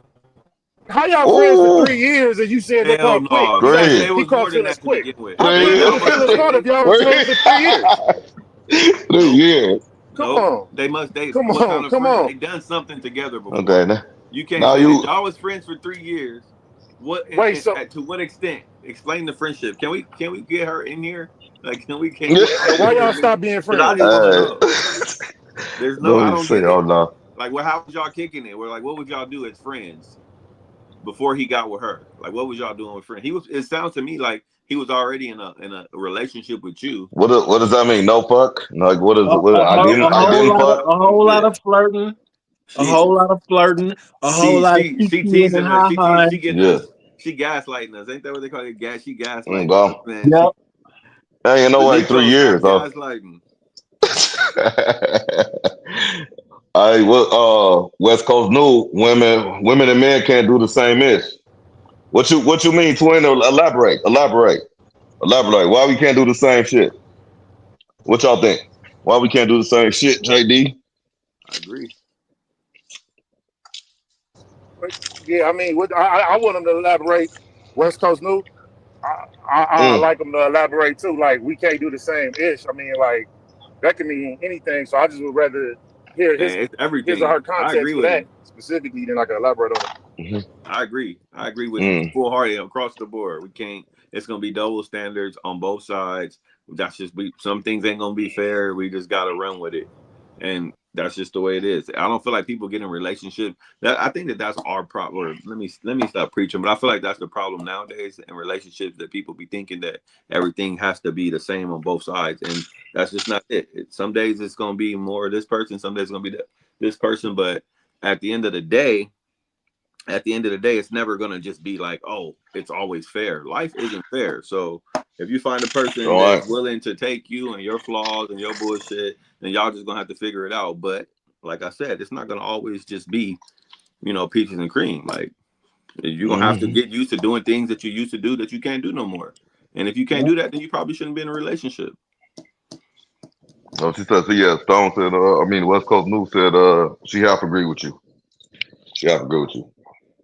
how y'all friends for Oh, 3 years and you said they Hell caught quick? no. You got It three, he was caught more than feelings that to quick. begin with. How They quick was I the want to feelings say caught if y'all was three, friends for 3 years? 3 years. Come nope. on. They Come what on. kind of Come friend? on. They done something together Okay, before. You can't now say that you. y'all was friends for 3 years. What Wait, so to what extent? Explain the friendship. Can we get her in here? Like can Yeah. we get her and in why here? y'all stop being Because I friends? just want to Hey, know. There's no, don't I even don't say, get oh it. no. Like, how was y'all kicking it? We're like, what would y'all do as friends before he got with her? Like, what was y'all doing with friends? He was. It sounds to me like he was already in a relationship with you. What does that mean? No fuck? Like what is A, it? What, a, whole, a I whole didn't lot of fuck. a whole lot Yeah. of flirting, a She whole lot of flirting, a whole she lot of she she kikiing and teasing us. high She high. getting Yeah. us. She gaslighting us. Ain't that what they call it? She gaslighting us, Go. man. Yep. Hey, no The way. Three Nico, stop years, huh? gaslighting. I West Coast new women and men can't do the same ish. What you mean, twin? Elaborate. Why we can't do the same shit? What y'all think? Why we can't do the same shit, JD? I agree. Yeah, I mean, I want them to elaborate. West Coast new. I Mm, like them to elaborate too. Like we can't do the same ish. I mean, like that can mean anything. So I just would rather hear And it's his or everything. her I agree context for with that him. specifically. Then I can elaborate on it. mhm, I agree. I agree with him mm. full hearted across the board. We can't. It's gonna be double standards on both sides. That's just some things ain't gonna be fair. We just gotta run with it, and that's just the way it is. I don't feel like people get in relationships. I think that's our problem. Let me stop preaching, but I feel like that's the problem nowadays in relationships that people be thinking that everything has to be the same on both sides, and that's just not it. Some days it's gonna be more of this person. Some days it's gonna be this person, but at the end of the day it's never going to just be like, oh, it's always fair. Life isn't fair. So if you find a person All right. that's willing to take you and your flaws and your bullshit, then y'all just going to have to figure it out. But like I said, it's not going to always just be, peaches and cream. Like you're going to have to Mhm. get used to doing things that you used to do that you can't do no more. And if you can't Yep. do that, then you probably shouldn't be in a relationship. No, she said, so yeah, Stone said, I mean, West Coast News said, she half agree with you. She half agree with you.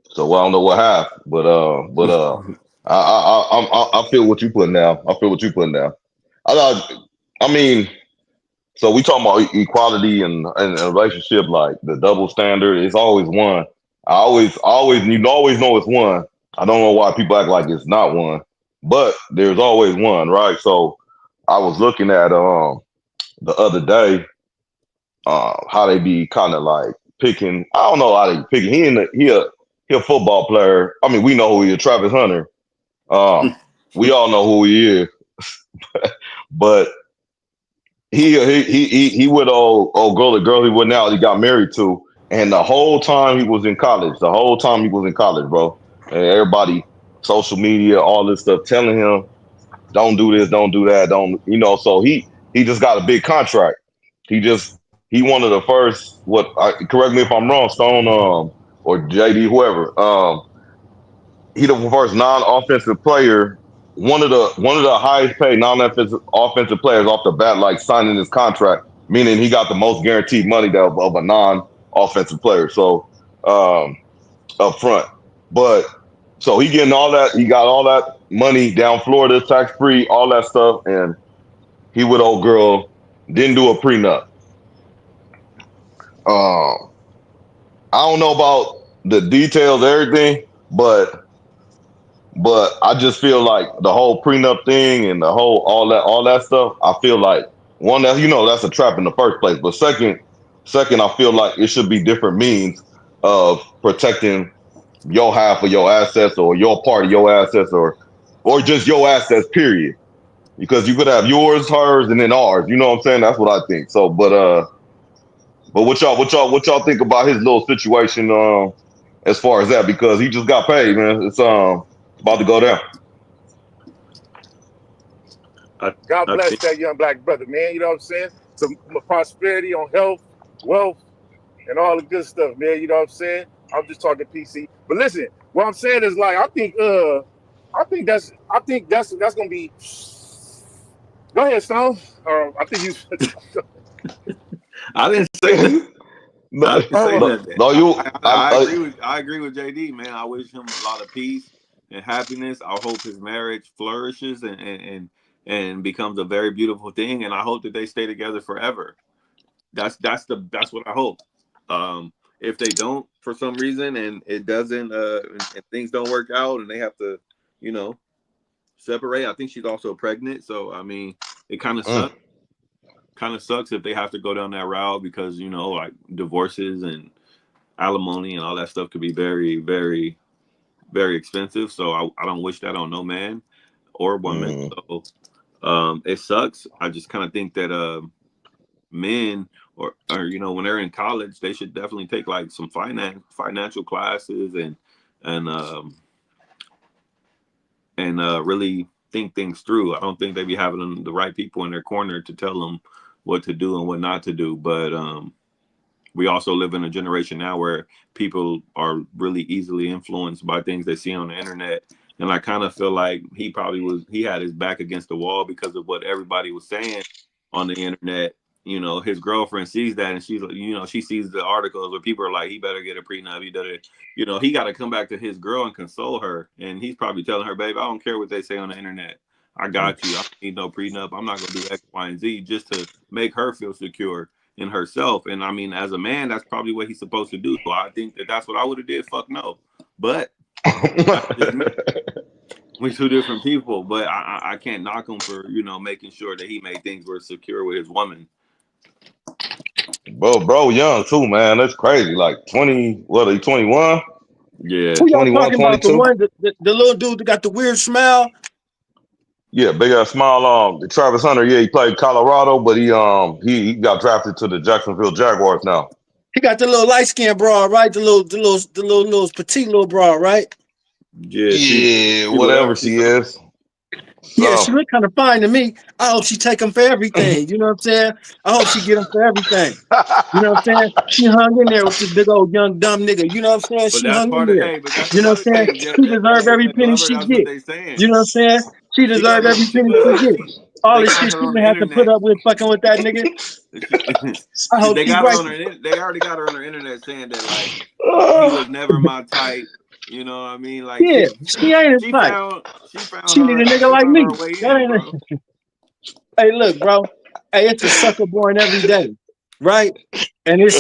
So I don't know what half, but I feel what you putting down. I feel what you putting down. I mean, so we talking about equality and a relationship, like the double standard. It's always one. You always know it's one. I don't know why people act like it's not one, but there's always one, right? So I was looking at the other day how they be kind of like picking. I don't know how they picking. He a football player. I mean, we know who he is, Travis Hunter. We all know who he is, but he with old girl, the girl he went out, he got married to, and the whole time he was in college, bro, and everybody, social media, all this stuff, telling him, don't do this, don't do that, don't, so he just got a big contract. He one of the first, correct me if I'm wrong, Stone, or JD, whoever, he the first non-offensive player, one of the highest paid non-offensive players off the bat, like signing his contract, meaning he got the most guaranteed money of a non-offensive player. So up front, but so he getting all that, he got all that money down Florida, tax free, all that stuff, and he with old girl didn't do a prenup. Um, I don't know about the details, everything, but I just feel like the whole prenup thing and the whole all that stuff. I feel like one, that that's a trap in the first place. But second, I feel like it should be different means of protecting your half of your assets or your part of your assets or just your assets. Period. Because you could have yours, hers, and then ours. You know what I'm saying? That's what I think. So, but what y'all think about his little situation? As far as that, because he just got paid, man. It's about to go down. God I bless think that young black brother, man. You know what I'm saying? Some prosperity on health, wealth, and all the good stuff, man. You know what I'm saying? I'm just talking PC. But listen, what I'm saying is like I think that's gonna be. Go ahead, Stone. I think you. I didn't say that. no, I didn't say nothing. no, you. I agree with JD, man. I wish him a lot of peace and happiness. I hope his marriage flourishes and becomes a very beautiful thing. And I hope that they stay together forever. That's what I hope. If they don't for some reason and it doesn't and things don't work out and they have to, separate. I think she's also pregnant, so I mean, it kind of sucks. Kind of sucks if they have to go down that route because like divorces and alimony and all that stuff could be very, very, very expensive. So I don't wish that on no man or woman. So it sucks. I just kind of think that men or when they're in college, they should definitely take like some financial classes and really think things through. I don't think they be having the right people in their corner to tell them what to do and what not to do. But we also live in a generation now where people are really easily influenced by things they see on the internet. And I kind of feel like he had his back against the wall because of what everybody was saying on the internet. His girlfriend sees that and she's like, she sees the articles where people are like, he better get a prenup. He better, he got to come back to his girl and console her. And he's probably telling her, babe, I don't care what they say on the internet. I got you. I don't need no prenup. I'm not going to do X, Y, and Z just to make her feel secure in herself. And I mean, as a man, that's probably what he's supposed to do. I think that's what I would have did. Fuck no. But we two different people. But I can't knock him for, making sure that he made things were secure with his woman. Bro, young too, man. That's crazy. Like 20, what are you, 21? Yeah. Who y'all 21, talking about? The 22? one, the little dude that got the weird smile? Yeah, big ass smile. Travis Hunter, yeah, he played Colorado, but he got drafted to the Jacksonville Jaguars now. He got the little light skinned broad, right? The little petite little broad, right? Yeah, whatever she is. Yeah, she look kind of fine to me. I hope she take him for everything. You know what I'm saying? I hope she get him for everything. You know what I'm saying? She hung in there with this big old young dumb nigga. You know what I'm saying? But She that's hung in part of, there. hey, but that's You know part what of, I'm saying? hey, She deserve every penny McGlover, she that's what get. they saying. You know what I'm saying? She deserve every penny she get. all they the got shit her she on didn't the have to put internet. up with fucking with that nigga. I hope They she got her breaks on it. her. They already got her on her internet saying that like he was never my type. You know what I mean? Like Yeah, she ain't his she type. found She need a nigga she like found me. her way That in, ain't bro. a, hey, look, bro. Hey, it's a sucker born every day, right? And it's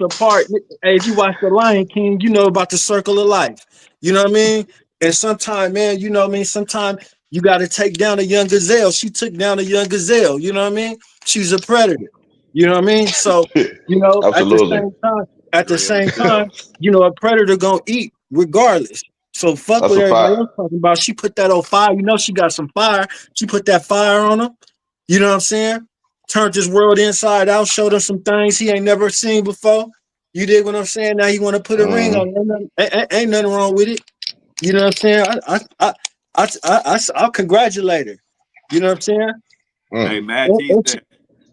a part. Hey, if you watch The Lion King, you know about the circle of life. You know what I mean? And sometimes, man, you know what I mean? Sometimes you got to take down a young gazelle. She took down a young gazelle. You know what I mean? She's a predator. You know what I mean? So, you know, Absolutely. at the Real same deal. time, you know, a predator gonna eat regardless. So fuck That's what a everybody fact. else talking about. She put that on fire. You know, she got some fire. She put that fire on him. You know what I'm saying? Turned his world inside out, showed him some things he ain't never seen before. You dig what I'm saying? Now he want to put a ring on. Ain't nothing wrong with it. You know what I'm saying? I'll congratulate her. You know what I'm saying? Hey, Mm.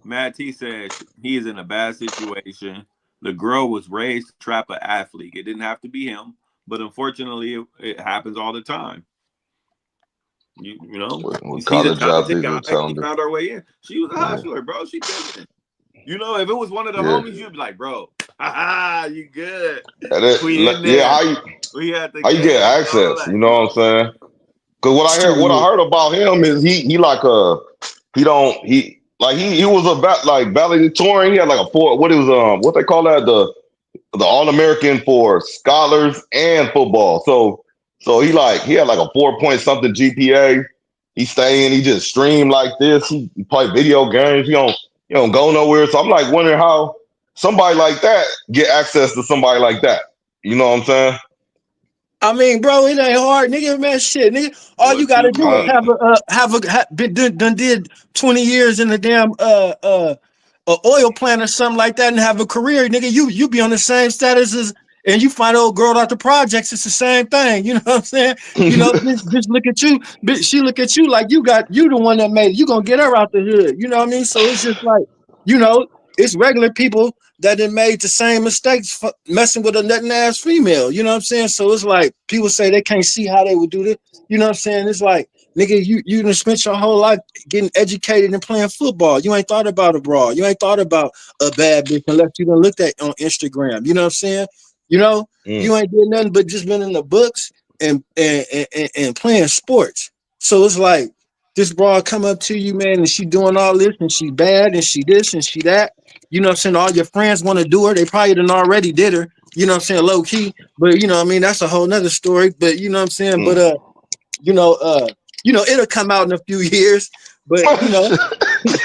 Matt T said he is in a bad situation. The girl was raised to trap an athlete. It didn't have to be him, but unfortunately, it happens all the time. You know, With he's a college talented athletes guy. and He talented. found our way in. She was a Yeah. hustler, bro. She pimping. You know, if it was one of the Yeah. homies, you'd be like, bro, you good. And it, We in yeah, there. We had the how you get game, all access? You that, know you what I'm know? saying? Because what I Shit. heard about him is he like he was a valedictorian. He had like a four, what they call that, the All-American for scholars and football. So he had like a 4 point something GPA. He just streamed like this. He play video games. He don't go nowhere. So I'm like wondering how somebody like that get access to somebody like that. You know what I'm saying? I mean, bro, it ain't hard, nigga. Man, shit, nigga. All you What you gotta do is Uh, mean? done did 20 years in the damn a oil plant or something like that and have a career, nigga. You be on the same status as, and you find an old girl out the projects. It's the same thing. You know what I'm saying? You know, bitch look at you. Bitch, she look at you like you the one that made it. You gonna get her out the hood. You know what I mean? So it's just like, you know, it's regular people that done made the same mistakes messing with a nothing ass female. You know what I'm saying? So it's like people say they can't see how they would do this. You know what I'm saying? It's like, nigga, you done spent your whole life getting educated and playing football. You ain't thought about a brawl. You ain't thought about a bad bitch unless you done looked at on Instagram. You know what I'm saying? You know, mm. you ain't did nothing but just been in the books and playing sports. So it's like this broad come up to you, man, and she doing all this and she bad and she this and she that. You know what I'm saying? All your friends want to do her. They probably done already did her. You know what I'm saying? Low key. But you know what I mean? That's a whole nother story. But you know what I'm saying? But Mm. you know, it'll come out in a few years. But you know,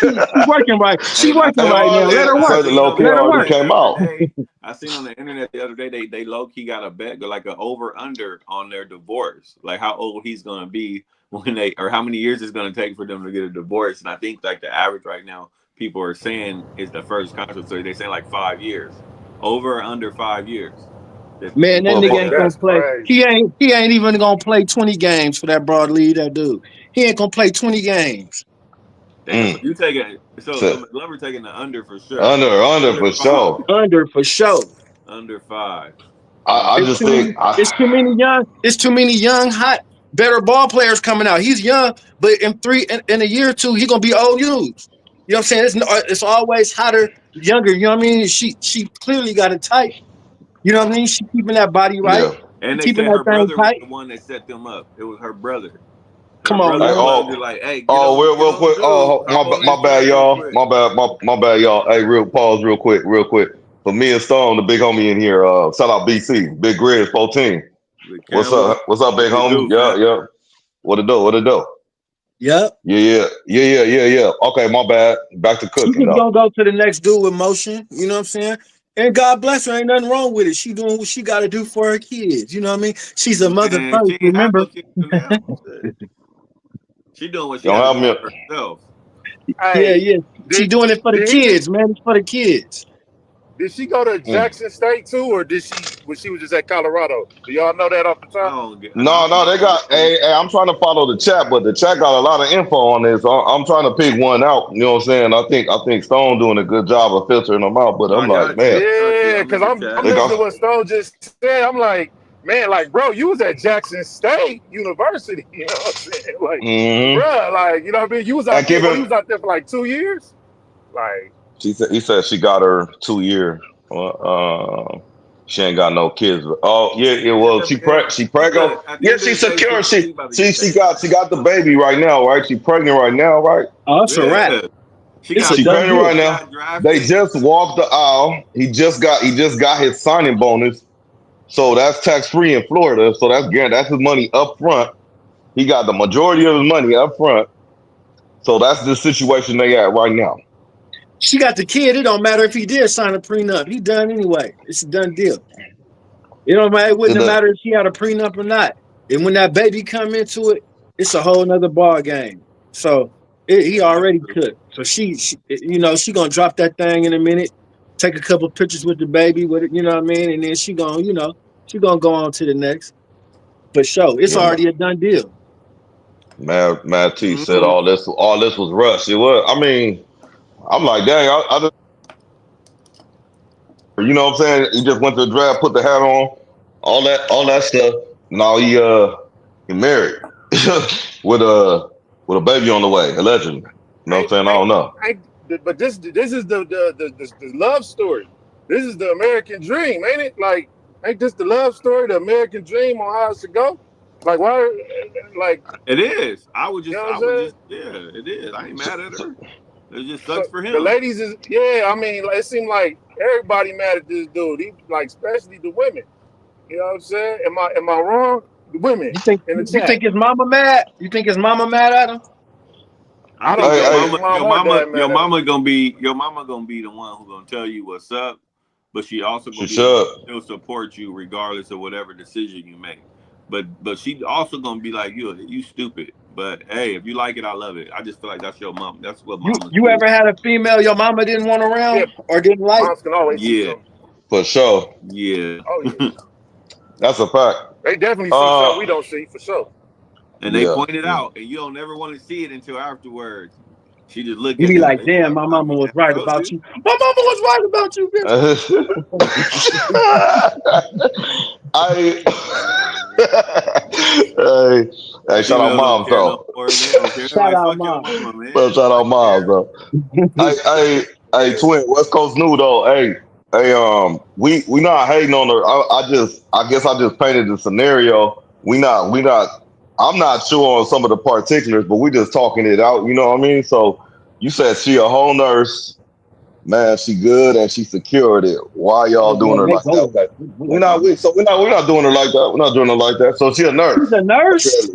she working right. She Hey, I working Hey, seen right well, now. Let her I work. so the seen low on key the Let her already work. internet the came other out. day. I seen on the internet the other day they low key got a bet, like an over under on their divorce, like how old he's gonna be when they, or how many years it's gonna take for them to get a divorce. And I think like the average right now, people are saying is the first contract, so they're saying like 5 years, over or under 5 years. That Man, that people Well, nigga bet ain't that. gonna That's play. crazy. He ain't even gonna play 20 games for that broad lead, that dude. He ain't gonna play 20 games. Damn, so mm. you taking so So, McGlover taking the under for sure, under under for five, sure. Under for sure. under five. I It's Okay. just too think many. It's too many young, hot, better ball players coming out. He's young, but in a year or two, he gonna be old news. You know what I'm saying? It's always hotter, younger. You know what I mean? She clearly got a type. You know what I mean? She keeping that body right. yeah. She And they keeping said that her thing brother was tight. the one that set them up. It was her brother. Her Come on, brother Hey, man. plugged her oh, like, "Hey, oh, get real on, quick. dude. Oh, Hop on this my bad, train real y'all. quick." My bad, y'all. Hey, real pause, real quick. For me and Stone, the big homie in here. Shout out BC, Big Grizz 14. With What's Campbell, up? What's up, big what it homie? do, Yeah, fam? yeah. What it do? What it do? Yep. Yeah. Okay, my bad. Back to She cooking just though. gonna go to the next dude with motion. You know what I'm saying? And God bless her. Ain't nothing wrong with it. She doing what she got to do for her kids. You know what I mean? She's a mother Man, first. she ain't have Remember? no kids now. Shit. She doing what You she got to don't do have me. for herself. Yeah, Hey, yeah. She did doing it for the did he kids, man. It's for the kids. did she go to Mm. Jackson State too, or did she when she was just at Colorado? Do y'all know that off the I top? don't get. No, I No, don't no, know they who got. that is. I'm trying to follow the chat, but the chat got a lot of info on this. So I'm trying to pick one out. You know what I'm saying? I think Stone doing a good job of filtering them out. But I'm I like, got you. man, I got you. Yeah, I'm in because the I'm chat. they listening to got. what Stone just said. I'm like, man, like, bro, you was at Jackson State University, you know what I'm saying? Like, bro, like, you know what I mean? You was out there, you was out there for like 2 years? Like, he said she got her 2 years. She ain't got no kids. Oh yeah, well she pregnant. Yeah, she's secure. She got the baby right now, right? She pregnant right now, right? Oh, that's a wrap. She pregnant right now. They just walked the aisle. He just got his signing bonus. So that's tax free in Florida. So that's his money up front. He got the majority of his money up front. So that's the situation they at right now. She got the kid. It don't matter if he did sign a prenup. He done anyway. It's a done deal. It don't matter. It wouldn't matter if she had a prenup or not. And when that baby come into it, it's a whole nother ball game. So he already cooked. So she gonna drop that thing in a minute, take a couple pictures with the baby with it, you know what I mean, and then she gonna go on to the next. For sure, it's already a done deal. Mad T said all this was rushed. It was. I mean, I'm like, dang, I just, you know what I'm saying? He just went to the draft, put the hat on, all that stuff. Now he married with a baby on the way, allegedly. You know what I'm saying? I don't know. But this is the love story. This is the American dream, ain't it? Like, ain't this the love story, the American dream on how it should go? Like, why? Like, it is. I would just, yeah, it is. I ain't mad at her. It just sucks for him. The ladies is, yeah. I mean, like, it seemed like everybody mad at this dude. He, like, especially the women. You know what I'm saying? Am I wrong? The women. You think his mama mad? You think his mama mad at him? I think your mama gonna be the one who gonna tell you what's up, but she also gonna she'll support you regardless of whatever decision you make. But she also gonna be like, you stupid. But hey, if you like it, I love it. I just feel like that's your mom. That's what mama. You ever had a female your mama didn't want around or didn't like? Moms can always for sure. Yeah. Oh yeah. That's a fact. They definitely see something we don't see for sure. And they point it out, and you don't never want to see it until afterwards. She just look at you. Be like, damn, my mama was right about you. My mama was right about you, bitch. Hey, shout out moms, though. Shout out moms. Shout out moms, bro. Hey, twin, West Coast new though. Hey, we not hating on her. I guess I just painted the scenario. We not. I'm not sure on some of the particulars, but we just talking it out. You know what I mean? So you said she a whole nurse, man. She good and she secured it. Why y'all doing her like that? Okay. We're not doing her like that. We're not doing her like that. So she a nurse. She's a nurse.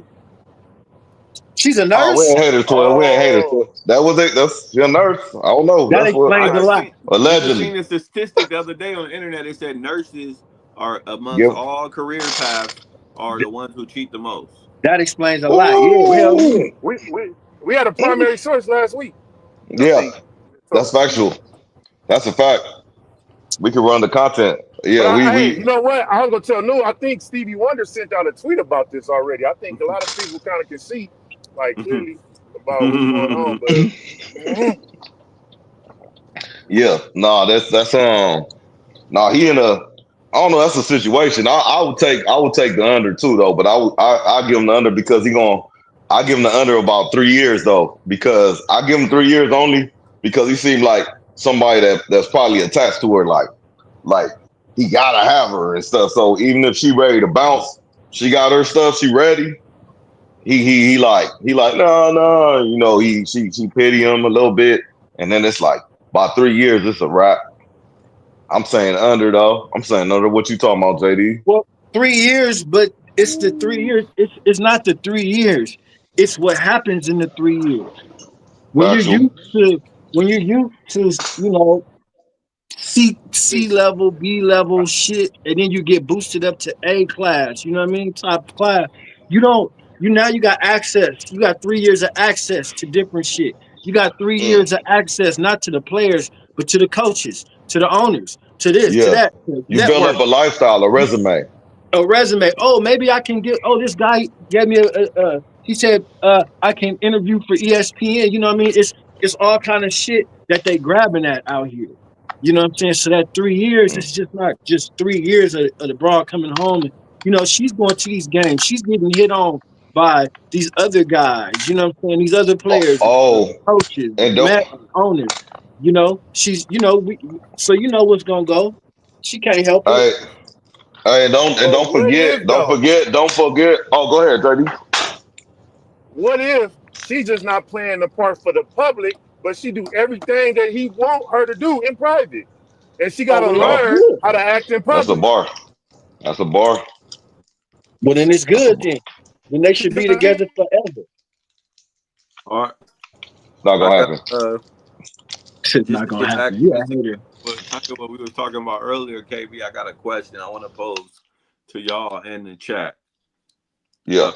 She's a nurse. We ain't haters to her. We ain't haters to her. That was it. That's a nurse. I don't know. That explains a lot. Allegedly. I seen a statistic the other day on the internet. It said nurses are amongst all career paths are the ones who cheat the most. That explains a lot. Yeah. We had a primary source last week. Yeah, that's factual. That's a fact. We can run the content. Yeah, you know what? I was gonna tell No. I think Stevie Wonder sent out a tweet about this already. I think a lot of people kind of can see, like, clearly about what's going on. But yeah, he in a. I don't know. That's a situation. I would take the under too though, but I give him the under because I give him the under about 3 years though, because I give him 3 years only because he seemed like somebody that's probably attached to her, like he gotta have her and stuff. So even if she ready to bounce, she got her stuff, she ready. He like no, you know, she pity him a little bit, and then it's like about 3 years, it's a wrap. I'm saying under though. I'm saying under. What you talking about, JD? Well, 3 years, but it's the 3 years. It's not the 3 years. It's what happens in the 3 years. When you're used to, you know, C level, B level shit, and then you get boosted up to A class. You know what I mean? Top class. You got access. You got 3 years of access to different shit. You got 3 years of access, not to the players, but to the coaches, to the owners, to this, to that. You build up a lifestyle, a resume. Oh, maybe I can get. Oh, this guy gave me he said I can interview for ESPN. You know what I mean? It's all kind of shit that they grabbing at out here. You know what I'm saying? So that 3 years, it's just not just 3 years of the broad coming home You know, she's going to these games. She's getting hit on by these other guys. You know what I'm saying? These other players, Oh, coaches, and don't man, owners. You know, she's. You know, so you know what's gonna go. She can't help it. hey, hey, and But don't what forget, if though? don't forget. Oh, go ahead, JD. What if she's just not playing the part for the public, but she do everything that he want her to do in private, and she got Oh, to well, then it's Oh, learn good. how to act in that's a public. bar. That's a bar. Well, then it's That's a good. bar. Then they should You know be what I mean? together forever. All right, Not I gonna got happen. It's just not to gonna get happen. back, You a just to get hater. what we was talking about earlier, KB. I got a question I want to pose to y'all and the chat. Yeah. Uh,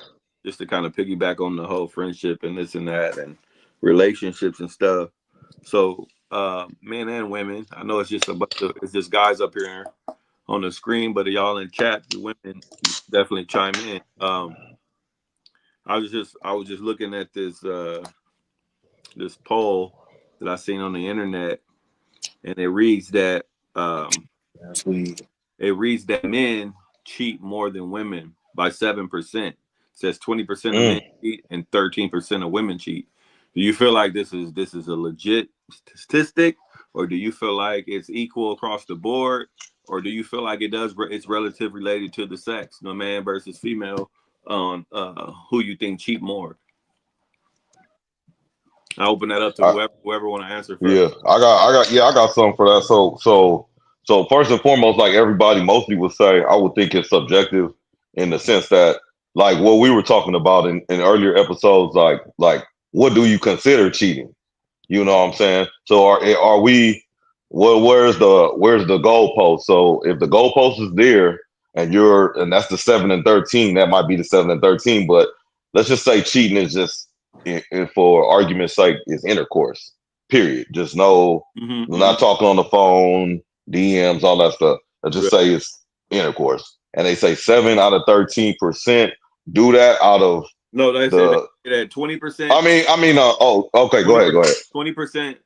just to kind of piggyback on the whole friendship and this and that and relationships and stuff. So, men and women, I know it's just it's just guys up here on the screen, but y'all in chat, the women definitely chime in. I was just looking at this poll that I seen on the internet, and it reads that That's weird. men cheat more than women by 7%. It says 20% of men Mm. cheat and 13% of women cheat. Do you feel like this is a legit statistic, or do you feel like it's equal across the board, or do you feel like it's relative related to the sex, no man versus female, on who you think cheat more? I open that up to I, whoever want to answer yeah. first. I got something for that. So first and foremost, like everybody mostly would say, I would think it's subjective in the sense that, like what we were talking about in earlier episodes, like what do you consider cheating? You know what I'm saying? So are we? Well, where's the goalpost? So if the goalpost is there, and that's the 7 and 13, that might be the 7 and 13. But let's just say cheating is just, for argument's sake, is intercourse. Period. Just no, Mm-hmm, we're mm-hmm. not talking on the phone, DMs, all that stuff. Let's just Right. say it's intercourse, and they say 7 out of 13% do that out of No, they said the. that 20%, Oh, okay. Go 20%, ahead. Go ahead. 20%.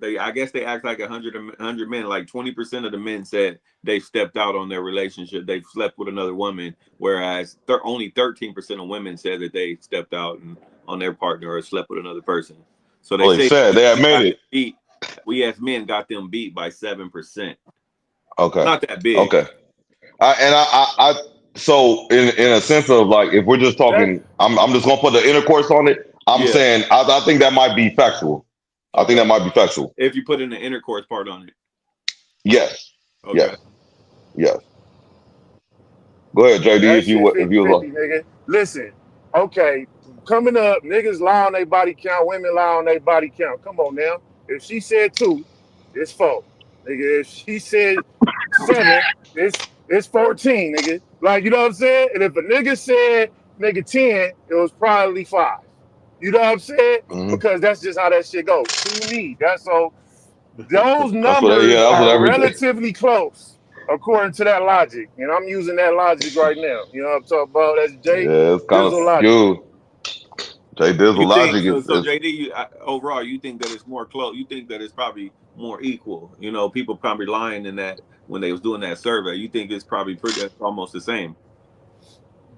I guess they act like 100 men. Like 20% of the men said they stepped out on their relationship. They slept with another woman, whereas only 13% of women said that they stepped out on their partner or slept with another person. So they Well, they say said they we admit got it. them beat. We as men got them beat by 7%. Okay. Not that big. Okay. So in a sense of like, if we're just That talking, I'm just gonna put the intercourse on it. I'm Yeah. saying I think that might be factual. I think that Okay. might be factual. If you put in the intercourse part on it. Yes. Okay. Yes. Yes. Go ahead, JD. that shit If you 50-50, nigga. Listen, okay, coming up, niggas lie on their body count, women lie on their body count. Come on now. If she said 2, it's 4. Nigga, if she said 7, it's 14, nigga. Like, you know what I'm saying? And if a nigga said nigga 10, it was probably 5. You know what I'm saying? mhm. Because that's just how that shit go. To me, that's so those Yeah, numbers that's what are everything. relatively close according to that logic. And I'm using that logic right now. You know what I'm talking about? That's J Yeah, it's kind of Dizzle logic. skewed. J Dizzle You think logic so? So is JD, overall, you think that it's more close? You think that it's probably more equal? You know, people probably lying in that when they was doing that survey. You think it's probably pretty almost the same?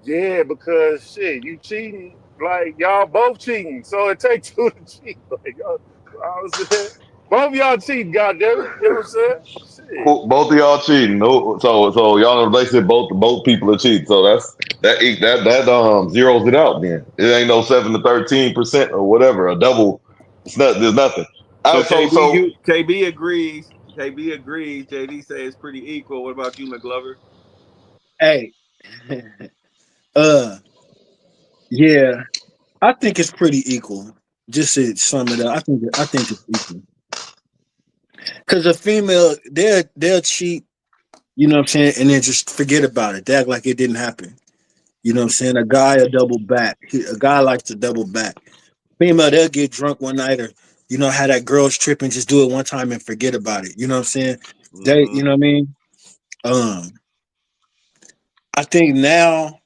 Yeah, because shit, you cheating, like y'all both cheating. So it takes 2 to cheat. Like y'all, I was saying, both of y'all cheating, goddamn it. You know what I'm saying? Shit. both of y'all cheating. No, so y'all know they said both people are cheating. So that zeroes it out. Then it ain't no 7 to 13% or whatever. A double. It's not. There's nothing. So So KB agrees. KB agrees. JD says it's pretty equal. What about you, McGlover? Hey, uh, yeah, I think it's pretty equal. Just to sum it up, I think it's equal. Because a female, they'll cheat, you know what I'm saying, and then just forget about it. They act like it didn't happen. You know what I'm saying? A guy will double back. A guy likes to double back. Female, they'll get drunk one night or have that girl's trip and just do it one time and forget about it. You know what I'm saying? They, Mm-hmm. you know what I mean? Um, I think now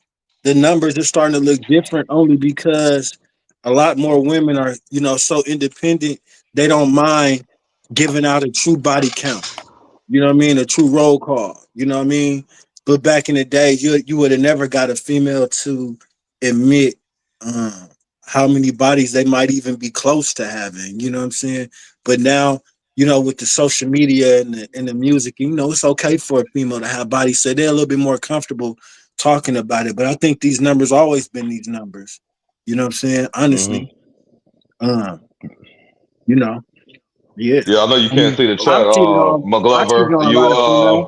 the numbers are starting to look different only because a lot more women are, so independent. They don't mind giving out a true body count. You know what I mean? A true roll call. You know what I mean? But back in the day, you would have never got a female to admit how many bodies they might even be close to having. You know what I'm saying? But now, with the social media and the music, it's okay for a female to have bodies, so they're a little bit more comfortable talking about it. But I think these numbers always been these numbers. You know what I'm saying? Honestly, um, you know, yeah. Yeah, I know you I can't mean, see the Okay. I've chat. cheated on, I cheated McGlover, on a lot of females.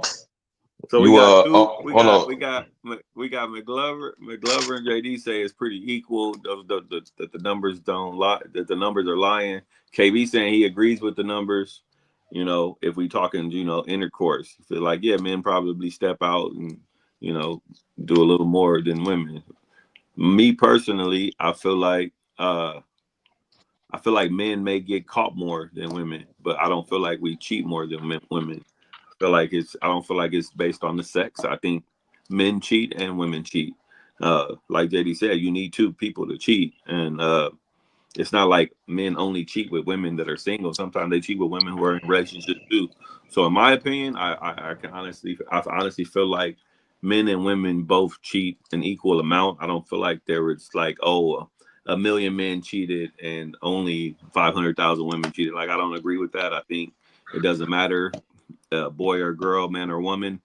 So we got two. hold on. We got McGlover. McGlover and JD say it's pretty equal. That the numbers don't lie. That the numbers are lying. KB saying he agrees with the numbers. If we talking, intercourse, feel like men probably step out and do a little more than women. Me personally, I feel like men may get caught more than women, but I don't feel like we cheat more than women. I don't feel like it's based on the sex. I think men cheat and women cheat. Like JD said, you need two people to cheat, and it's not like men only cheat with women that are single. Sometimes they cheat with women who are in relationships too. So in my opinion, I honestly feel like men and women both cheat an equal amount. I don't feel like there was like, a million men cheated and only 500,000 women cheated. Like, I don't agree with that. I think it doesn't matter, boy or girl, man or woman.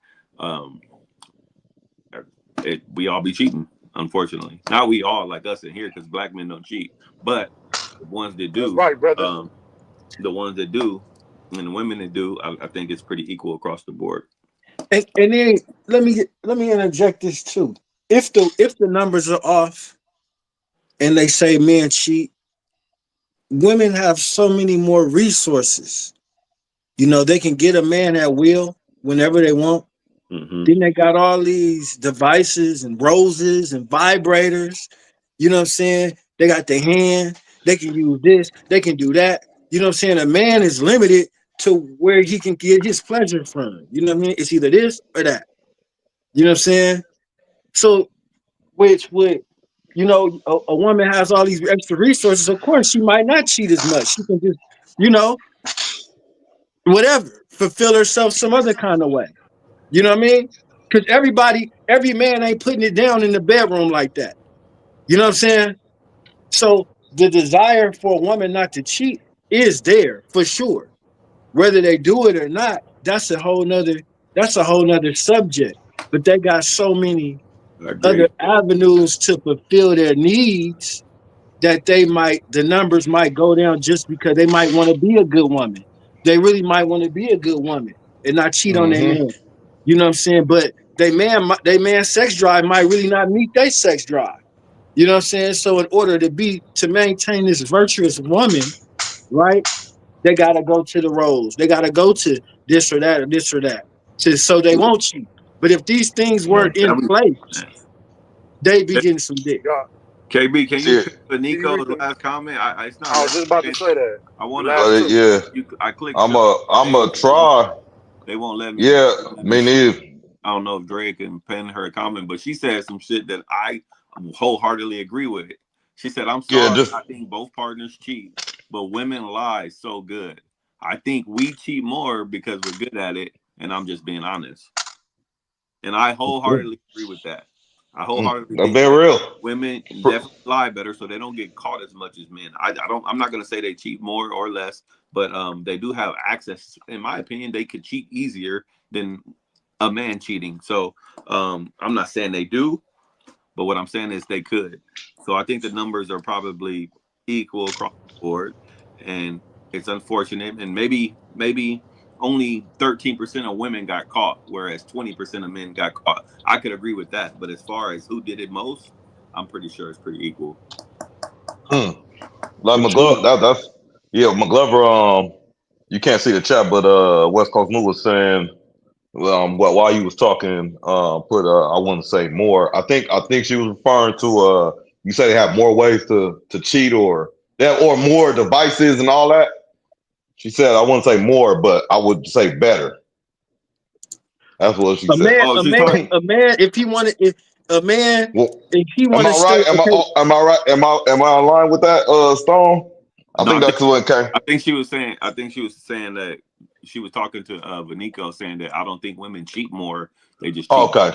We all be cheating, unfortunately. Not we all, like us in here, because black men don't cheat, but the ones that That's do, right, brother. the ones that do, and the women that do, I think it's pretty equal across the board. And then let me interject this too. If the numbers are off and they say men cheat, women have so many more resources. They can get a man at will whenever they want. Mm-hmm. Then they got all these devices and roses and vibrators. You know what I'm saying? They got the hand. They can use this. They can do that. You know what I'm saying? A man is limited to where he can get his pleasure from. You know what I mean? It's either this or that. You know what I'm saying? So, which would, a woman has all these extra resources. Of course, she might not cheat as much. She can just, you know, whatever, fulfill herself some other kind of way. You know what I mean? Because every man ain't putting it down in the bedroom like that. You know what I'm saying? So the desire for a woman not to cheat is there for sure. Whether they do it or not, that's a whole nother subject. But they got so many I other agree. avenues to fulfill their needs that the numbers might go down just because they might want to be a good woman. They really might want to be a good woman and not cheat on their man. You know what I'm saying? But they man sex drive might really not meet their sex drive. You know what I'm saying? So in order to maintain this virtuous woman, right? They gotta go to the roles. They gotta go to this or that or this or that. So they won't cheat. But if these things weren't in place, they be getting some dick. Yeah. KB, can you See, pick for Can you read Nico's the? last comment? It's not I was letting just about me to in. say that. I The want to. last two. yeah, I clicked I'm show a I'm a page. try. They won't let me. Yeah, Let me me show. neither. I don't know if Dre can pen her comment, but she said some shit that I wholeheartedly agree with. She said, "I'm Yeah, sorry. just I think both partners cheat, but women lie so good. I think we cheat more because we're good at it, and I'm just being honest." And I wholeheartedly agree with that. I wholeheartedly I'm think being that real. women definitely lie better, so they don't get caught as much as men. I don't. I'm not gonna say they cheat more or less, but they do have access. In my opinion, they could cheat easier than a man cheating. So I'm not saying they do, but what I'm saying is they could. So I think the numbers are probably equal across the board, and it's unfortunate. And maybe only 13% of women got caught, whereas 20% of men got caught. I could agree with that. But as far as who did it most, I'm pretty sure it's pretty equal. Hmm. Like For sure. McGlover, that's yeah, McGlover. You can't see the chat, but West Coast New was saying, while you was talking, I want to say more. I think she was referring to you say they have more ways to cheat or more devices and all that. She said I wouldn't say more, but I would say better. That's what she A said. man, Oh, a she's man, talking. a man. If he wanted, if a man, Well, if he am I wanted to stay, right? okay. Am I right? Am I online with that, Stone? I No, think that's what it came. I think she was saying. I think she was saying that she was talking to Vanico saying that I don't think women cheat more; they just cheat. Okay.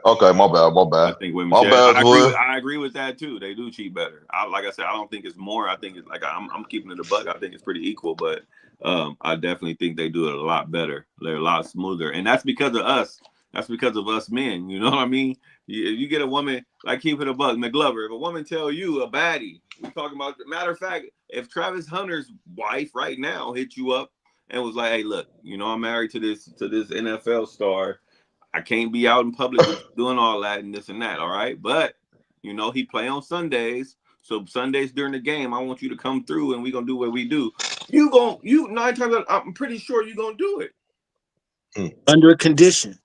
My I bad. think women. My Yeah, bad, Wood. I agree with that too. They do cheat better. Like I said, I don't think it's more. I think it's like I'm keeping it a buck. I think it's pretty equal, but I definitely think they do it a lot better. They're a lot smoother, and that's because of us. That's because of us men. You know what I mean? You get a woman like keep it a buck, McGlover. If a woman tell you a baddie, we talking about. Matter of fact, if Travis Hunter's wife right now hit you up and was like, "Hey, look, you know I'm married to this NFL star. I can't be out in public with you doing all that and this and that, all right? But you know, he play on Sundays. So Sundays during the game, I want you to come through and we gonna do what we do. You 9 times out, I'm pretty sure you're gonna do it. Under a condition.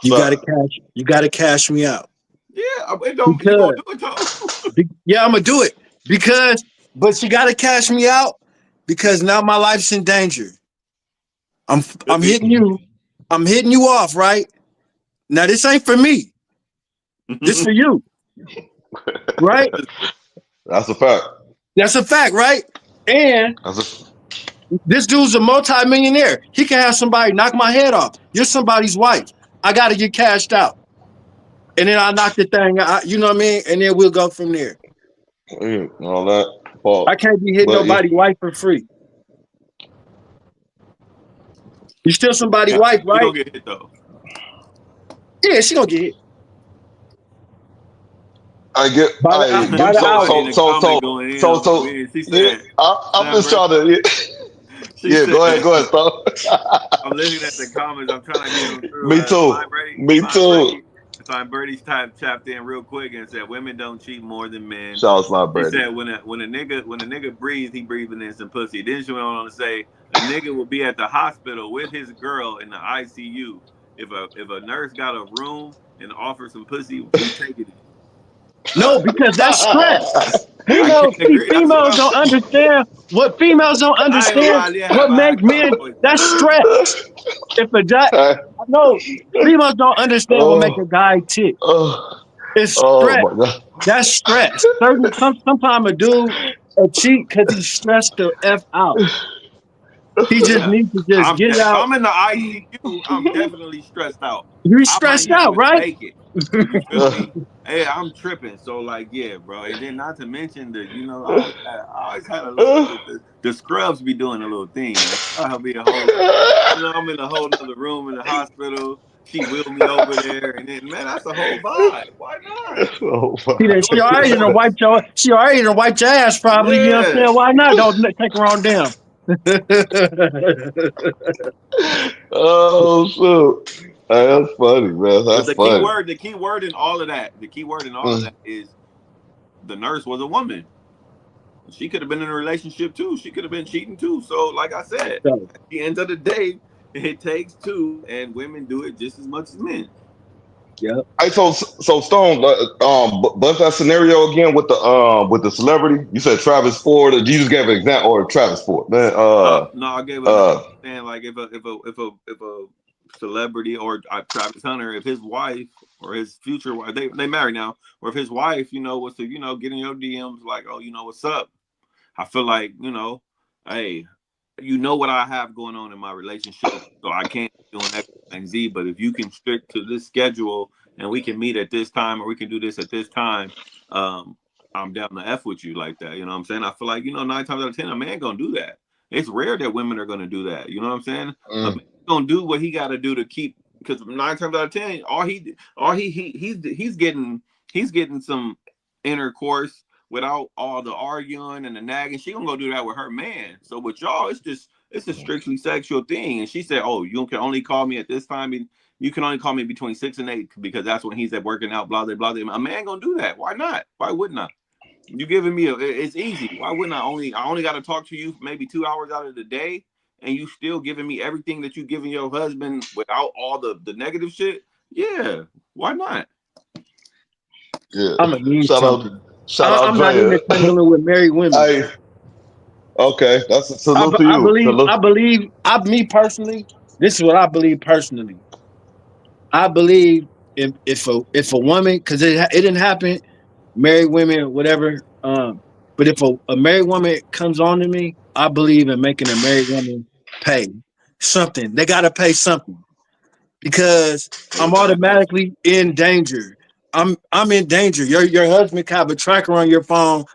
You gotta cash me out. Yeah, it don't you gonna do it though. Yeah, I'm gonna do it. But you gotta cash me out because now my life's in danger. I'm hitting you. I'm hitting you off, right? Now this ain't for me. This for you. Right? That's a fact. That's a fact, right? And this dude's a multi-millionaire. He can have somebody knock my head off. You're somebody's wife. I gotta get cashed out. And then I knock the thing out, you know what I mean? And then we'll go from there. All that. Paul. I can't be hitting nobody's wife for free. You still somebody's wife, right? She gonna get hit though. Yeah, she gonna get hit. I get. I'm just trying to. Yeah, go ahead, Stop. I'm looking at the comments. I'm trying to get them through. Me too. Slime Birdie's tapped in real quick and said women don't cheat more than men. Shout out Slime Birdie. He said when a nigga breathes, he breathing in some pussy. Then she went on to say a nigga will be at the hospital with his girl in the ICU. If a nurse got a room and offers some pussy, we take it. No, because that's stress. Females don't understand what females don't understand. What makes men, that's stress. No, females don't understand what make a guy tick. It's stress. That's stress. Sometimes a dude will cheat because he's stressed the F out. He just needs to just get out. I'm in the ICU. I'm definitely stressed out. You're stressed out, right? Hey, I'm tripping. So like, yeah, bro. And then not to mention that, you know, I always had a little. The scrubs be doing a little thing. I'll be a whole. You know, I'm in a whole other room in the hospital. She wheeled me over there, and then man, that's a whole vibe. Why not? She already done wiped your ass, probably. Yeah. You know what I'm saying? Why not? Don't take her on down. Oh shoot. That's funny, man. That's funny. The key word in all of that is the nurse was a woman. She could have been in a relationship too. She could have been cheating too. So, like I said, at the end of the day, it takes two, and women do it just as much as men. Yeah. So Stone, but that scenario again with the celebrity. You said Travis Ford. You just gave an example, or Travis Ford, man. No, I gave saying like if a celebrity or Travis Hunter, if his wife or his future wife, they married now, or if his wife, you know, was to, you know, get in your DMs like, oh, you know, what's up? I feel like, you know, hey, you know what I have going on in my relationship, so I can't be doing X and Z, but if you can stick to this schedule and we can meet at this time or we can do this at this time, I'm down to F with you like that. You know what I'm saying? I feel like, you know, 9 times out of 10, a man gonna do that. It's rare that women are gonna do that. You know what I'm saying? A man gonna do what he gotta do to keep, because 9 times out of 10, he's getting some intercourse without all the arguing and the nagging. She gonna go do that with her man. So with y'all, it's a strictly sexual thing. And she said, "Oh, you can only call me at this time. You can only call me between 6 and 8 because that's when he's at working out." Blah blah blah. A man gonna do that? Why not? Why wouldn't I? You giving me it's easy. Why wouldn't I? I only got to talk to you maybe 2 hours out of the day, and you still giving me everything that you giving your husband without all the negative shit. Yeah, why not? Yeah. I'm gonna need something. Shout out I'm not even tangling with married women. Okay, that's a salute to you. I believe, me personally, this is what I believe personally. I believe if a woman, because it didn't happen, married women or whatever, but if a married woman comes on to me I believe in making a married woman pay something. They gotta pay something because I'm Exactly. automatically in danger. I'm in danger. Your husband could have a tracker on your phone,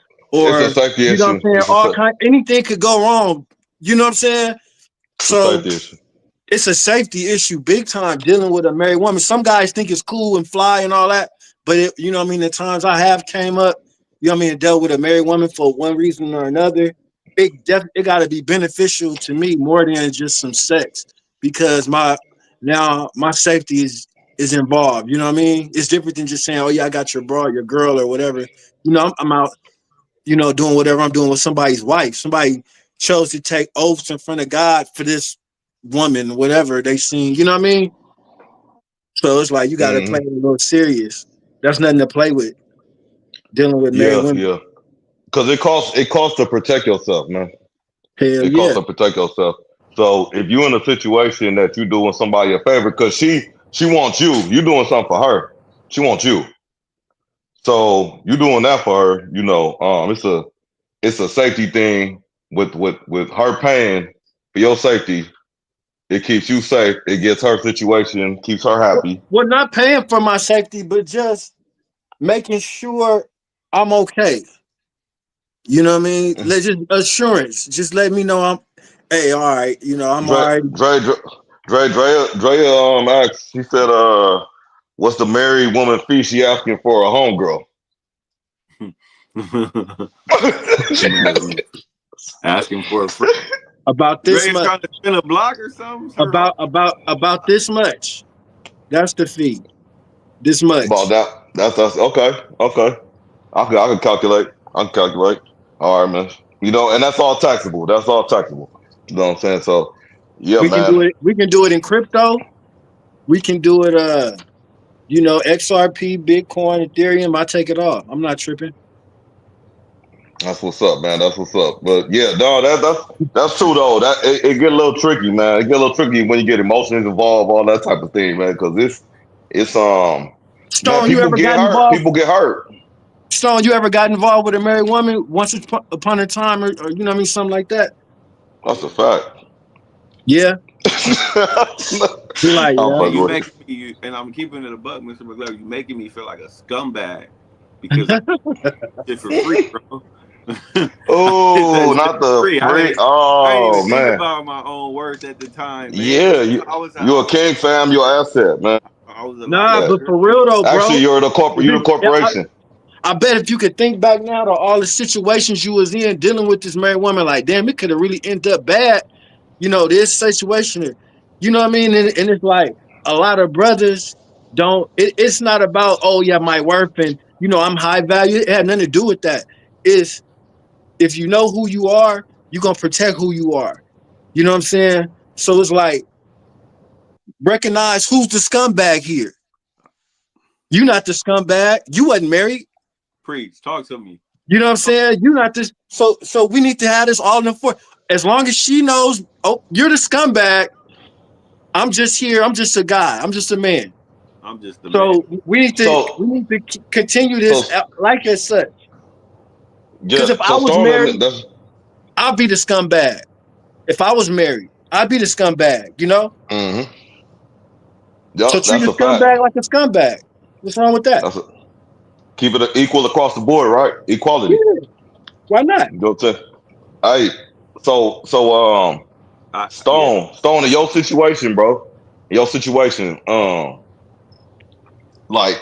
It's a or safety you know what issue. I'm saying. All kind, anything could go wrong. You know what I'm saying. It's a So safety issue. it's a safety issue, big time, dealing with a married woman. Some guys think it's cool and fly and all that, but you know what I mean. The times I have came up, you know what I mean, and dealt with a married woman for one reason or another. It got to be beneficial to me more than just some sex because my safety is involved. You know what I mean? It's different than just saying, "Oh yeah, I got your bra, your girl, or whatever." You know, I'm out. You know, doing whatever I'm doing with somebody's wife. Somebody chose to take oaths in front of God for this woman, whatever they seen. You know what I mean? So it's like you got to play Hmm. it a little serious. That's nothing to play with. Dealing with married Yeah, women. yeah. Because it costs to protect yourself, man. Hell It costs yeah. to protect yourself. So if you're in a situation that you're doing somebody a favor, because she wants you, you're doing something for her. She wants you. So you doing that for her, it's a safety thing with her paying for your safety. It keeps you safe. It gets her situation, keeps her happy. Well, not paying for my safety, but just making sure I'm okay. You know what I mean? Let's just assurance. Just let me know hey, all right, I'm all Dre, right. Dre, Dre, Dre, asked. He said, "What's the married woman fee she asking for a homegirl?" Man, asking for a friend. About this Dre much. trying to spin a block or something. Her home. About this much. That's the fee. This About much. that. That's okay. Okay. I can calculate. I can calculate. All right, man. And that's all taxable. That's all taxable. You know what I'm saying? So, yeah, We can man. do it. We can do it in crypto. We can do it XRP, Bitcoin, Ethereum. I take it all. I'm not tripping. That's what's up, man. That's what's up. But yeah, no, that's true though. That it get a little tricky, man. It get a little tricky when you get emotions involved, all that type of thing, man. Because it's man, Stone, you people ever get got hurt. involved? People get hurt. Stone, you ever got involved with a married woman once upon a time, or you know what I mean, something like that? That's a fact. Yeah. He like, I'm yeah. And fucking you with making me, and I'm keeping it a buck, Mr. McGlover. You making me feel like a scumbag because I did for free, you. bro. It's Oh, that shit not for the free. free. I didn't even Oh think man. about my own worth at the time, man. Yeah, you a king fam, you're an asset, man. I was a lot Nah, Yeah. but younger, for and real though, Actually, bro. you're the corporation. I bet if you could think back now to all the situations you was in dealing with this married woman, like, damn, it could have really ended up bad. This situation. You know what I mean? And it's like a lot of brothers don't. It's not about my worth and I'm high value. It had nothing to do with that. It's if you know who you are, you're gonna protect who you are. You know what I'm saying? So it's like recognize who's the scumbag here. You not the scumbag. You wasn't married. preach. Talk to me. You know what I'm saying? You're not this. So we need to have this all in for. As long as she knows, oh, you're the scumbag. I'm just here. I'm just a guy. I'm just a man. I'm just the man. So we need to So continue so this like as such. yeah, Because if I so was Stone married, and that's I'd be the scumbag. If I was married, I'd be the scumbag. mm-hmm. So Yep, treat that's a a fact. scumbag like a scumbag. What's wrong with that? That's a, keep it equal across the board, right? Equality. Yeah, why not? You know what I'm saying? Hey, so Yeah, Stone, in your situation, bro, in your situation, like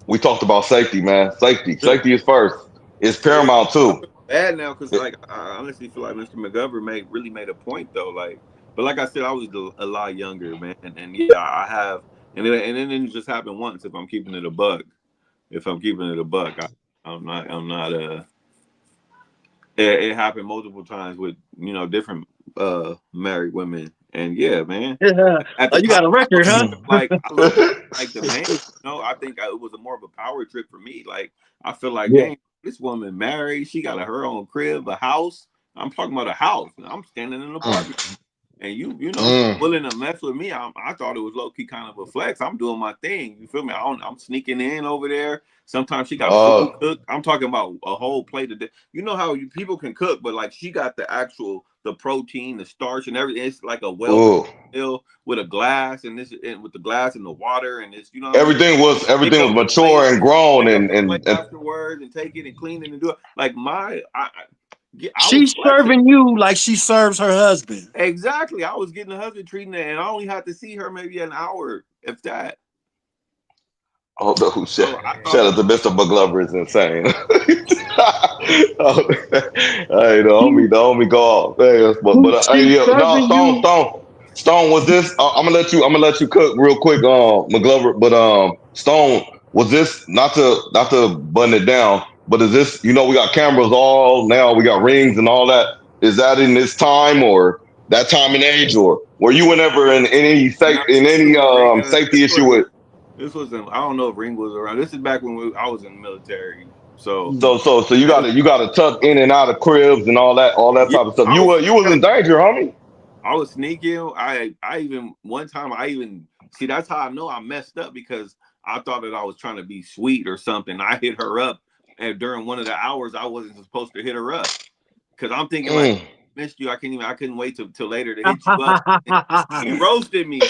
we talked about safety, man. Safety is first. It's yeah. paramount I too. feel bad now because It- like I honestly feel like Mr. McGlover really made a point though. Like, but like I said, I was a lot younger, man, and yeah, I have, and then it just happened once. If I'm keeping it a buck, I'm not it happened multiple times with different married women, and yeah, man. Yeah. At Oh, the you time, got a record, huh? I looked at it like the man. I think it was more of a power trip for me. Like I feel like, Yeah. dang, this woman married. She got her own crib, a house. I'm talking about a house. I'm standing in an apartment, and you know, willing to mess with me, I thought it was low key kind of a flex. I'm doing my thing. You feel me? I'm sneaking in over there. Sometimes she got food cooked. I'm talking about a whole plate of. You know how people can cook, but like she got the protein, the starch, and everything. It's like a well meal with a glass, and with the glass and the water, and this. You know what everything I mean? was mature and grown, and afterwards, and take it and clean it and do it. Like she's serving you like she serves her husband. Exactly. I was getting the husband treating it, and I only had to see her maybe an hour, if that. Oh no! Shout out to Mr. McGlover is insane. Hey, the homie go off. Hey, but hey, no, Stone, was this? I'm gonna let you cook real quick, McGlover. But Stone, was this not to button it down? But is this? You know, we got cameras all now. We got rings and all that. Is that in this time or that time and age, or were you whenever in any safety issue with? This wasn't. I don't know if Ring was around. This is back when I was in the military. So you gotta tuck in and out of cribs and all that type of stuff. You was in danger, homie. I was sneaking. I even one time see, that's how I know I messed up, because I thought that I was trying to be sweet or something. I hit her up, and during one of the hours I wasn't supposed to hit her up, because I'm thinking like, missed you. I couldn't wait till later to hit you up. She roasted me. Do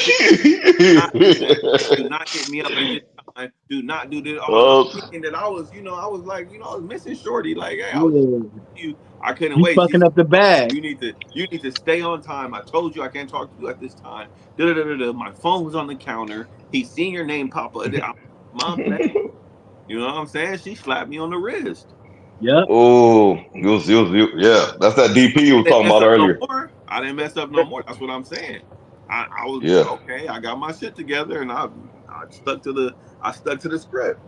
not hit me up at this time. Do not do this. Thinking that I was like, I was missing Shorty. Like, hey, I couldn't wait. Fucking up the bag. You need to stay on time. I told you I can't talk to you at this time. My phone was on the counter. He seen your name pop up. Mom, you know what I'm saying? She slapped me on the wrist. Yeah. Oh, yeah. That's that DP you was talking about earlier. I didn't mess up no more. That's what I'm saying. I was okay. I got my shit together, and I stuck to the script.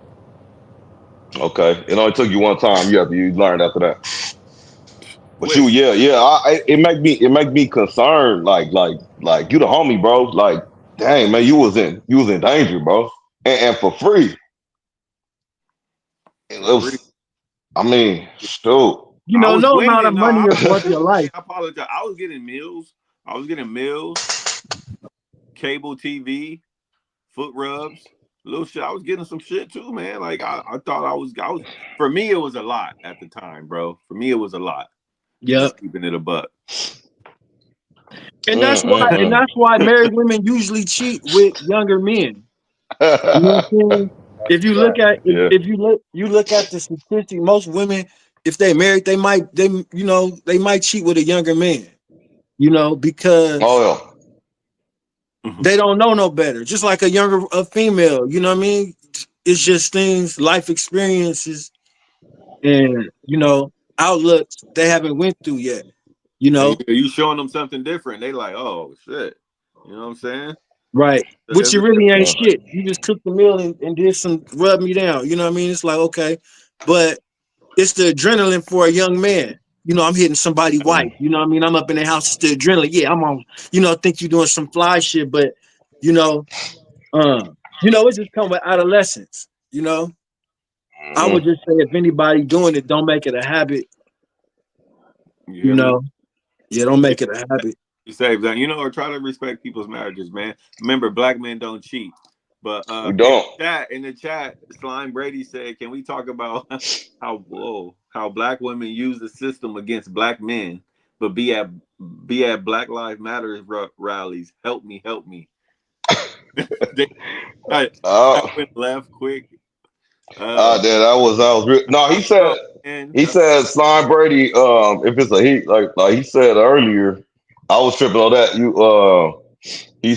Okay, it only took you one time. You learned after that. But it make me concerned. Like you the homie, bro. Like, dang man, you was in danger, bro, and for free. It was. I mean, still. No amount of money is worth your life. I apologize. I was getting meals, cable TV, foot rubs, little shit. I was getting some shit too, man. Like I thought I was. For me, it was a lot at the time, bro. For me, it was a lot. Yeah, keeping it a buck. And that's why married women usually cheat with younger men. You know what I'm saying? If you look at the statistic, most women, if they married, they might cheat with a younger man. Because they don't know no better. Just like a female, you know what I mean? It's just things, life experiences, and outlooks they haven't went through yet. You showing them something different, they like, oh shit. You know what I'm saying? Right. Which you really ain't shit. You just cooked the meal and did some rub me down. You know what I mean? It's like, okay. But it's the adrenaline for a young man. I'm hitting somebody white. You know what I mean? I'm up in the house, it's the adrenaline. Yeah, I'm on, think you're doing some fly shit, but it just come with adolescence, I would just say if anybody doing it, don't make it a habit. Don't make it a habit. You say that, or try to respect people's marriages, man. Remember, black men don't cheat. But we don't. In the chat, Slime Brady said, "Can we talk about how black women use the system against black men, but be at Black Lives Matter rallies? Help me." I went left quick. That was real. No, he said Slime Brady. If it's a heat, like he said earlier, I was tripping on that. He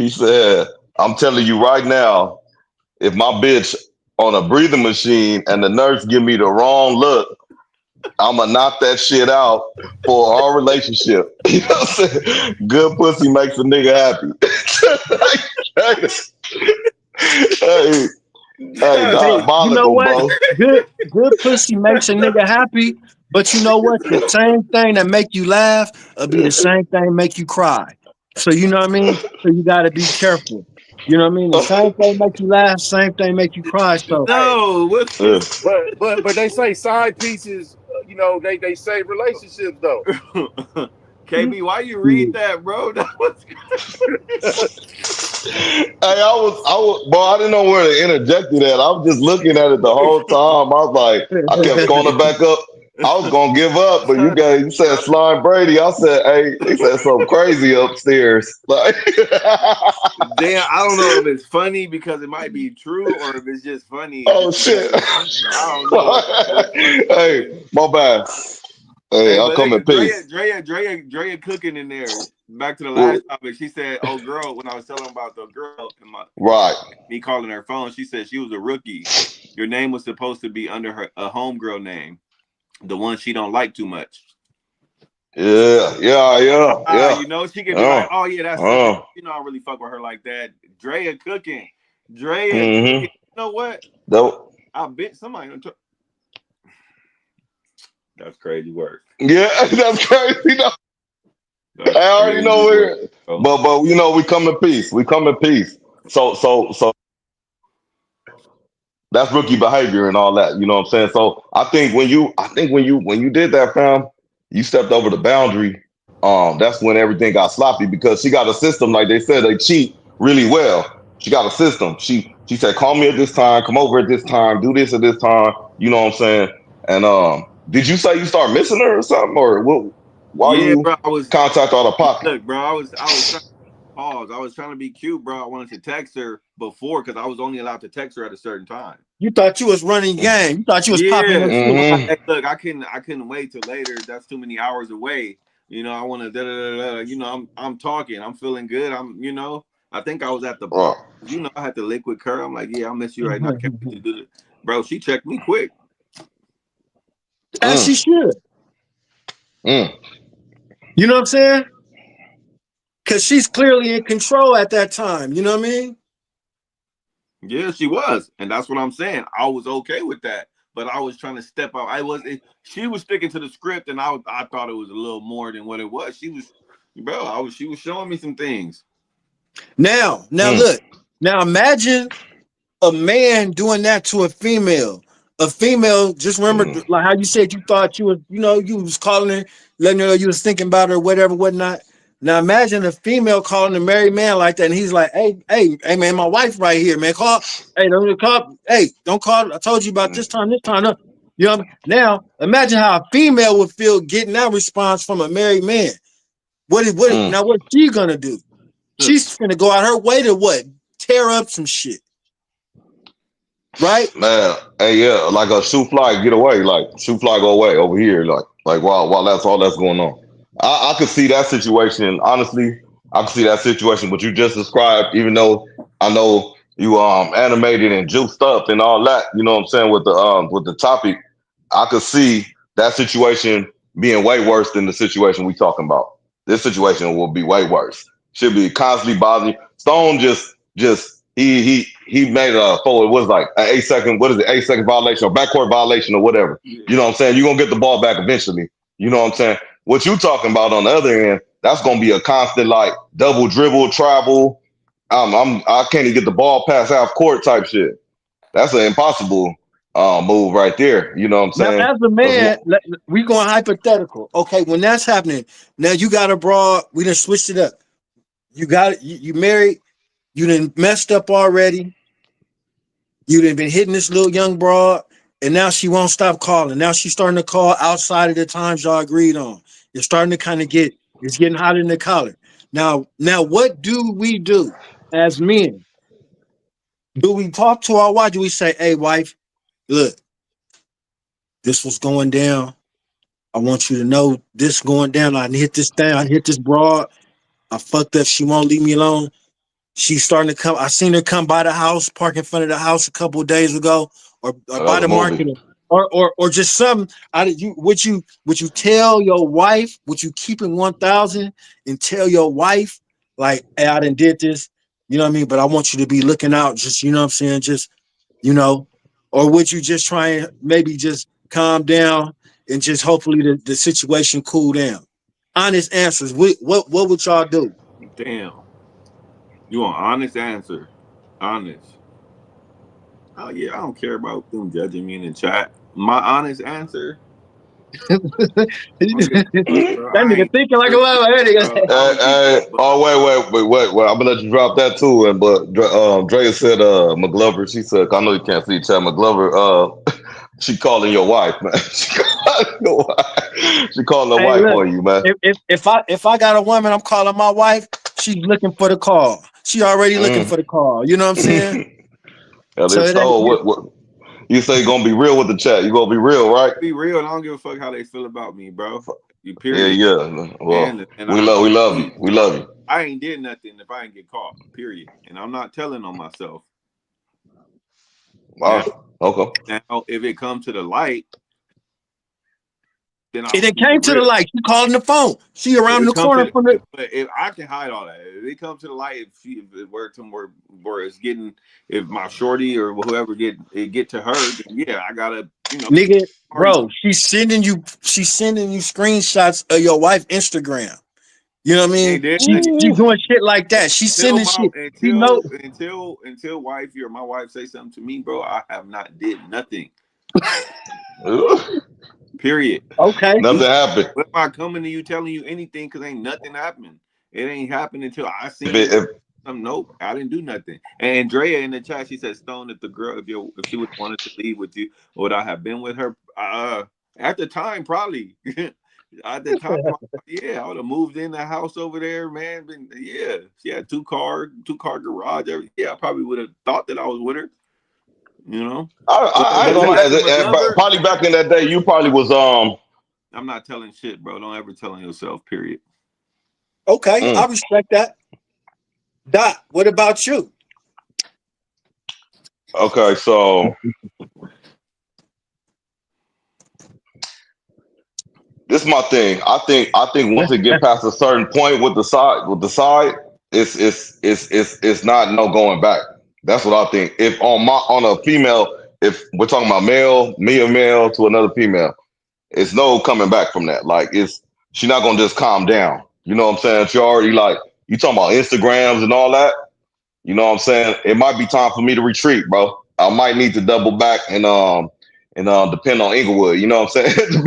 said, I'm telling you right now, if my bitch on a breathing machine and the nurse give me the wrong look, I'ma knock that shit out for our relationship. You know what I'm saying? Good pussy makes a nigga happy. Hey, diabolical, bro. Good pussy makes a nigga happy, but you know what? The same thing that make you laugh will be the same thing make you cry. So you know what I mean? So you gotta be careful. You know what I mean? The same thing make you laugh, same thing make you cry. So but they say side pieces, they save relationships though. KB, why you read that, bro? That was Hey, I was, bro. I didn't know where to interject it at. I was just looking at it the whole time. I was like, I kept scrolling back up. I was gonna give up, but you said Slime Brady. I said, hey, he said something crazy upstairs. Like, damn. I don't know if it's funny because it might be true or if it's just funny. oh shit. I don't know. It's funny, man. Hey, my bad. Hey, Hey, I'll but come in peace. Drea cooking in there. Back to the Well, last topic. She said, "Oh, girl," when I was telling about the girl and right. me calling her phone, she said she was a rookie. Your name was supposed to be under a homegirl name, the one she don't like too much. Yeah. You know, she can be like, Oh, "Oh yeah, that's such a," oh. you know, I don't really fuck with her like that. Drea cooking. You Mm-hmm. know what? That, I bet somebody. That's crazy work. yeah, that's crazy. No, That's I already crazy know work. where. But you know, we come in peace. We come in peace. So that's rookie behavior and all that. You know what I'm saying? So I think when you did that, fam, you stepped over the boundary. That's when everything got sloppy because she got a system, like they said, they cheat really well. She got a system. She said, call me at this time, come over at this time, do this at this time. You know what I'm saying? And did you say you start missing her or something, or what? Why Yeah, you bro. I was contact out of pocket? look, bro. I was trying to pause. I was trying to be cute, bro. I wanted to text her before because I was only allowed to text her at a certain time. You thought you was running game. You thought you was popping Yeah. up shit. Mm-hmm. Hey, look, I couldn't wait till later. That's too many hours away. You know, I want to you know, I'm talking. I'm feeling good. You know, I think I was at the bar. Right. You know, I had the liquid curl. I'm like, yeah, I'll miss you right now. I can't wait to do this. Bro, she checked me quick. As she Mm, should. mm, You know what I'm saying? Because she's clearly in control at that time. You know what I mean? Yeah, she was. And that's what I'm saying. I was okay with that. But I was trying to step out. She was sticking to the script and I thought it was a little more than what it was. She was showing me some things. Now mm, look. Now imagine a man doing that to a female. A female, just remember, mm, like how you said you thought you was, you know, you was calling her, letting her know you was thinking about her, whatever, whatnot. Now imagine a female calling a married man like that, and he's like, hey, man, my wife right here, man. Don't call. I told you about mm, this time. You know what I mean? Now imagine how a female would feel getting that response from a married man. mm. Now what's she gonna do? She's gonna go out her way to what? Tear up some shit, right? Man, hey, yeah, like a shoe fly, get away, like shoe fly, go away over here, like while that's all that's going on. I could see that situation. Honestly, I could see that situation. What you just described, even though I know you animated and juiced up and all that, you know what I'm saying with the topic, I could see that situation being way worse than the situation we talking about. This situation will be way worse. Should be constantly bothering. Stone just he made a forward. It was like an 8 second. What is it? 8 second violation or backcourt violation or whatever. You know Yeah. what I'm saying? You're gonna get the ball back eventually. You know what I'm saying? What you talking about on the other end? That's gonna be a constant like double dribble, travel. I can't even get the ball past half court type shit. That's an impossible move right there. You know what I'm Now, saying? as a Because man, we going hypothetical. Okay, when that's happening, now you got a broad. We done switched it up. You married. You done messed up already. You done been hitting this little young broad, and now she won't stop calling. Now she's starting to call outside of the times y'all agreed on. It's starting to kind of it's getting hot in the collar. Now, what do we do as men? Do we talk to our wife? Do we say, "Hey, wife, look, this was going down. I want you to know this going down. I hit this thing. I hit this broad. I fucked up. She won't leave me alone. She's starting to come. I seen her come by the house, park in front of the house a couple of days ago, or that by was a the movie. market, or just something. Would you tell your wife? Would you keep it 1,000 and tell your wife like, hey, I done did this. You know what I mean? But I want you to be looking out. Just you know what I'm saying. Just you know, or would you just try and maybe just calm down and just hopefully the situation cool down? Honest answers. What would y'all do? Damn. You want honest answer? Honest. Oh yeah, I don't care about them judging me in the chat. My honest answer, That I nigga ain't thinking like a lover. That nigga- Wait. I'm gonna let you drop that too. And but Drea said, McGlover. She said, I know you can't see Chad McGlover. She calling your wife, man. She calling your wife. She calling the Hey, wife look. on you, man. If I got a woman, I'm calling my wife. She's looking for the call. She already looking for the call. You know what I'm saying? Hell, So it's it ain't. so what you say? Gonna be real with the chat. You gonna be real, right? be real. And I don't give a fuck how they feel about me, bro. You Yeah, period. yeah. Well, And we I'm love you. We love you. I ain't did nothing if I ain't get caught. Period. And I'm not telling on myself. All Now, right. Okay. now if it comes to the light, then I'm It gonna then keep it came to the real. light. She calling the phone. She If around it the comes corner to from the. but if I can hide all that, if it comes to the light, if it were to where it's getting, if my shorty or whoever get to her, then yeah, I gotta Nigga, already bro, she's sending you screenshots of your wife Instagram. You know what I mean? ain't did She doing shit like that. She's until sending my shit. You know, until wifey or my wife say something to me, bro. I have not did nothing. Period. okay. Nothing happened. What am I coming to you telling you anything? Because ain't nothing happened. It ain't happened until I If seen it, if nope, I didn't do nothing. And Andrea in the chat, she said, Stone, if the girl, if she would wanted to leave with you, would I have been with her? At the time, probably. At the time, yeah, I would have moved in the house over there, man. Yeah, she had two car garage. Yeah, I probably would have thought that I was with her. You know, I ain't but gonna as a lie. McGlover, Probably back in that day, you probably was I'm not telling shit, bro. Don't ever tell on yourself. Period. Okay, I mm, respect that. Doc, what about you? okay. So this is my thing. I think once it get past a certain point with the side, it's not no going back. That's what I think. If on a female, if we're talking about me a male to another female, it's no coming back from that. Like she's not gonna just calm down. You know what I'm saying? She already like you talking about Instagrams and all that. You know what I'm saying? It might be time for me to retreat, bro. I might need to double back and depend on Inglewood. You know what I'm saying?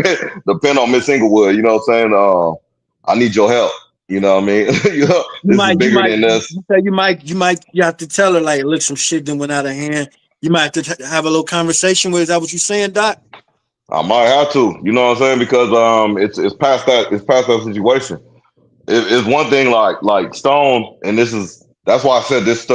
depend on Miss Inglewood. You know what I'm saying? I need your help. You know what I mean? You know, this is bigger than this. You have to tell her like, look, some shit then went out of hand. You might have to have a little conversation with. Is that what you saying, Doc? I might have to. You know what I'm saying? Because it's past that situation. It's one thing like Stone, and that's why I said this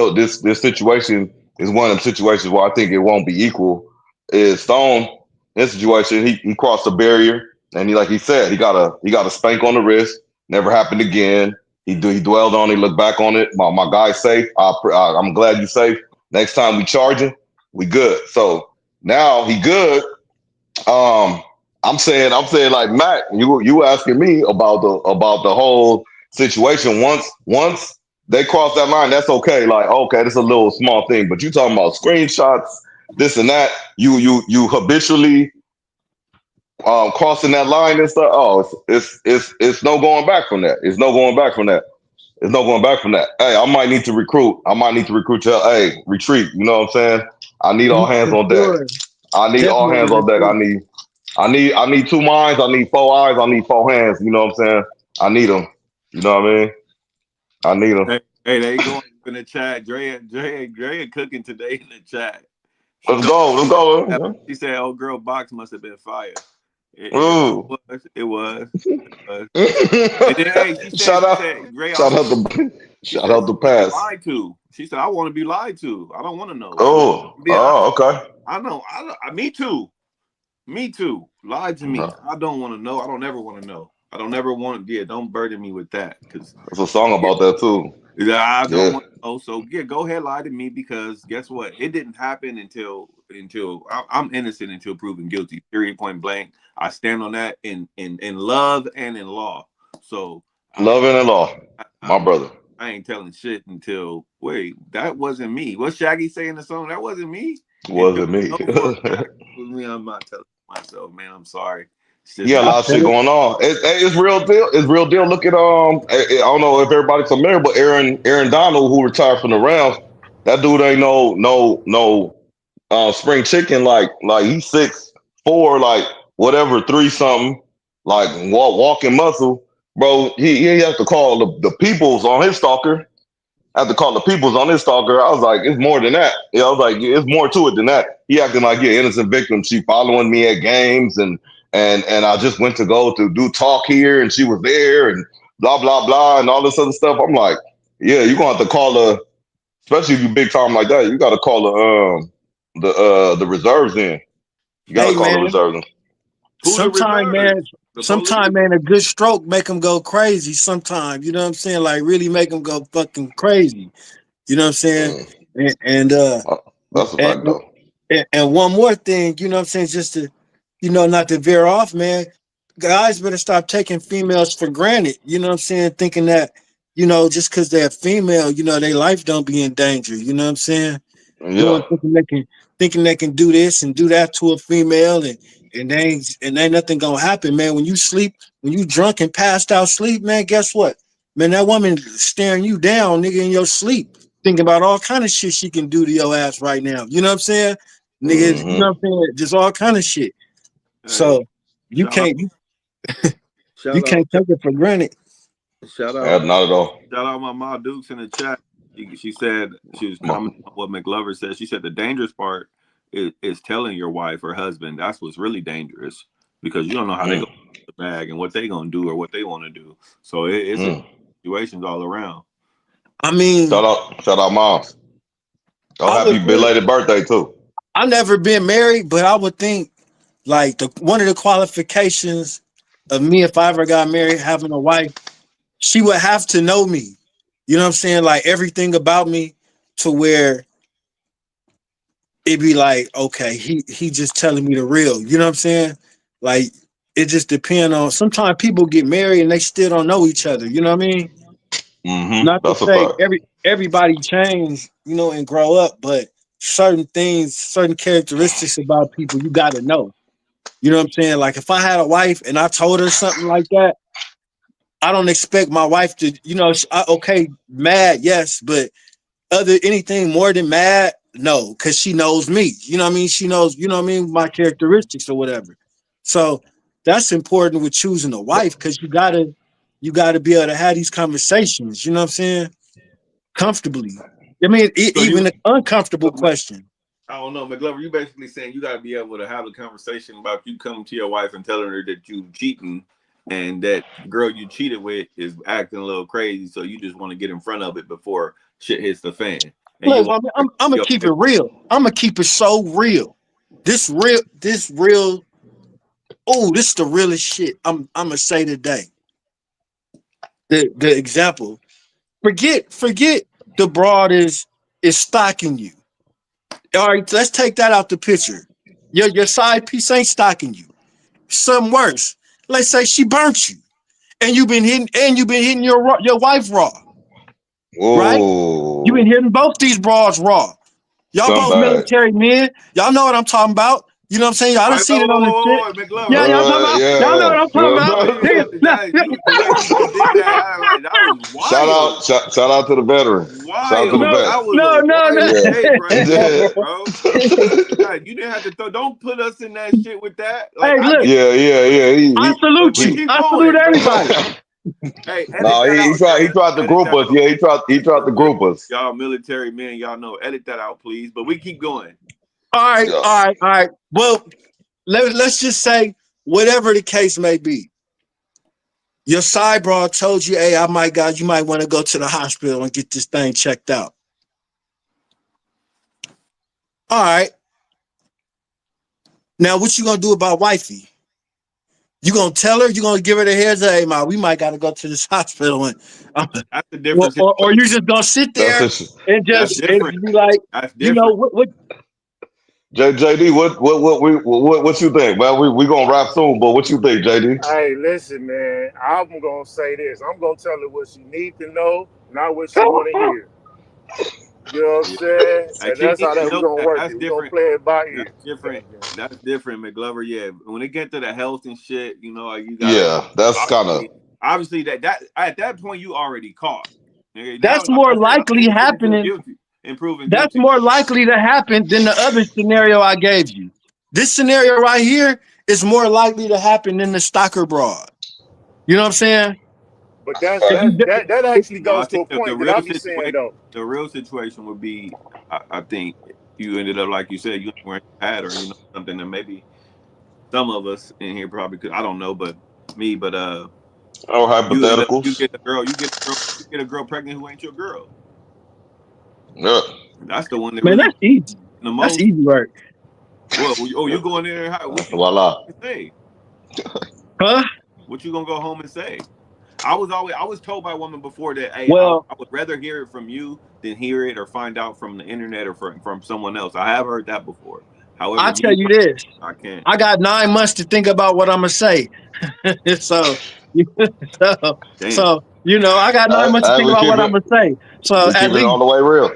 situation is one of the situations where I think it won't be equal. Is Stone in this situation? He crossed the barrier, and like he said, he got a spank on the wrist. Never happened again. He dwelled on it. He looked back on it. My guy's safe. I'm glad you're safe. Next time we charging, we good. So now he good. Um, I'm saying like Matt, you asking me about the whole situation. Once they cross that line, that's okay. Like okay, that's a little small thing. But you talking about screenshots, this and that. You habitually crossing that line and stuff. Oh, it's no going back from that. It's no going back from that. It's no going back from that. Hey, I might need to recruit. I might need to recruit you. Hey, retreat. You know what I'm saying? I need all hands For on deck. sure. I need all Definitely hands on deck. recruit. I need two minds. I need four eyes. I need four hands. You know what I'm saying? I need them. You know what I mean? I need them. Hey, they going in the chat. Drea cooking today in the chat. She Let's told go. Let's go. she said, "Oh, girl, box must have been fire." It Ooh. was. It was. And then, hey, shout she out. said, Dre, Shout out the. she Shout said, out she the want to be pass. lied to. She said, I want to be lied to. I don't want to know. She want Oh. to be. Oh. Okay. I know. Me too. Me too. Lie to me. I don't want to know. I don't ever want to know. I don't ever want. Yeah, don't burden me with that because There's a song yeah, about that too. I don't Yeah. want to know. So yeah, go ahead, lie to me because guess what? It didn't happen until I'm innocent until proven guilty. Period. Point blank. I stand on that in love and in law. So Love and law. My I'm brother. I ain't telling shit until wait, that wasn't me. What Shaggy say in the song? That wasn't me. Until Wasn't me. I know for a fact it was me, I'm not telling myself, man. I'm sorry. It's just Yeah, a not. lot of shit going on. It's real deal. It's real deal. Look at I don't know if everybody's familiar, but Aaron Donald, who retired from the Rams, that dude ain't no spring chicken. Like he's 6'4", like whatever 3 something, like walking muscle, bro. He has to call the peoples on his stalker. I have to call the peoples on his stalker. I was like, it's more than that. Yeah, I was like, it's more to it than that. He acting like you're an innocent victim. She following me at games and I just went to go to do talk here and she was there and blah blah blah and all this other stuff. I'm like, yeah, you're gonna have to call the, especially if you big time like that, you gotta call the reserves in. You gotta Hey call the man, reserves in. Who the sometime reserve? man, The sometime police? man, a good stroke make them go crazy. Sometime, you know what I'm saying? Like really make them go fucking crazy. You know what I'm saying? Mm, And that's a and, fact though. and one more thing, you know what I'm saying? Just to, not to veer off, man. Guys better stop taking females for granted. You know what I'm saying? Thinking that, just because they're female, their life don't be in danger. You know what I'm saying? Yeah. Thinking they can do this and do that to a female and ain't nothing gonna happen, man. When you sleep, when you drunk and passed out sleep, man, guess what? Man, that woman staring you down, nigga, in your sleep, thinking about all kind of shit she can do to your ass right now. You know what I'm saying? Nigga, you know Mm-hmm. what I'm saying? Just all kind of shit. Hey, So you shout out, can't you, you shout out, can't take it for granted. shout Yeah, out, not at all. shout out my Ma Dukes in the chat. She said she was Mo- commenting on what McGlover said. She said the dangerous part is telling your wife or husband. That's what's really dangerous because you don't know how they go Mm, the bag and what they gonna do or what they want to do. So it's a mm. situations all around. I mean, Shout out, moms. Oh, I happy would think belated birthday too. I never been married, but I would think like one of the qualifications of me if I ever got married, having a wife, she would have to know me. You know what I'm saying? Like everything about me to where it'd be like, okay, he just telling me the real. You know what I'm saying? Like it just depends on sometimes people get married and they still don't know each other. You know what I mean? Mm-hmm. Not to That's a say fact. everybody change, and grow up, but certain things, certain characteristics about people you gotta know. You know what I'm saying? Like if I had a wife and I told her something like that, I don't expect my wife to, okay, mad, yes, but anything more than mad, no, because she knows me. You know what I mean? She knows, my characteristics or whatever. So that's important with choosing a wife because you gotta be able to have these conversations. You know what I'm saying? Comfortably. I mean, So you, even an uncomfortable question. I don't know, McGlover. You basically saying you got to be able to have a conversation about you coming to your wife and telling her that you cheating and that girl you cheated with is acting a little crazy. So you just want to get in front of it before shit hits the fan, and you Look, want I mean, her to I'm be gonna keep okay. it real. I'm gonna keep it so real. This real. Oh, this is the realest shit. I'm gonna say today. The example. Forget the broad is stalking you. All right, let's take that out the picture. Your side piece ain't stalking you. Something worse. Let's say she burnt you, and you've been hitting your wife raw, right? You've been Whoa. hitting both these broads raw. Y'all both Scumbag. military men. Y'all know what I'm talking about. You know what I'm saying? Y'all done Wait, seen it on the shit. McGlover. Yeah, y'all talking about. Y'all know Yeah. what I'm talking No, about. you Nigga, ain't that. You the way you just did that, I like that was Shout wild. out, shout out to the veteran. Shout out to the Wild. no, That vet. was no, a no, no. wild Yeah. take right there, bro. yeah, God, you didn't have to throw. Don't put us in that shit with that. Like Hey, I look, get, yeah. I salute but you. He keep I salute going. But everybody. hey, edit no, that he out, tried he Dre. tried to Edit group that us. out. Yeah, he tried to For group real, us. y'all military men, y'all know. Edit that out, please. But we keep going. All right, Yeah. all right, all right. Well, let's just say whatever the case may be. Your side broad told you, hey, you might want to go to the hospital and get this thing checked out. All right. Now, what you gonna do about wifey? You gonna tell her? You gonna give her the heads up? Hey, ma, we might gotta go to this hospital, and That's the or, difference. or, or you just gonna sit That's there it. and That's just and different. be like, That's different. what? JD, what you think? Well, we gonna wrap soon, but what you think, JD? Hey, listen, man. I'm gonna say this. I'm gonna tell her what she needs to know, not what she want to hear. You know what I'm Yeah. saying? Like And she that's needs how to that we're know gonna that. work That's it. We're gonna different. play it by That's ear. different. That's different, McGlover. Yeah. When it get to the health and shit, you gotta Yeah, that's kind of obviously that at that point you already caught. Nigga, now, That's like more I said, I'm likely innocent until happening. guilty and proven That's guilty. more likely to happen than the other scenario I gave you. This scenario right here it's more likely to happen than the stalker broad. You know what I'm saying? But If you, that actually No, I goes to think a the point that real I be saying situation, though. the real situation would be, I think you ended up like you said, you weren't had or something that maybe some of us in here probably could. I don't know, but me, but Or you end up hypotheticals. you get a girl pregnant who ain't your girl. Yeah. That's the one that man, really that's easy. the That's most. easy work. Well, oh, you go in there? What you Voila. say? Huh? What you gonna go home and say? I was told by a woman before that, hey, Well, I would rather hear it from you than hear it or find out from the internet or from someone else. I have heard that before. However, I'll tell me, you this. I can't. I got 9 months to think about what I'm gonna say. so, so, Damn. so, I got 9 months to think We about keep what I'm it. gonna say. So We at keep it all least, the way real.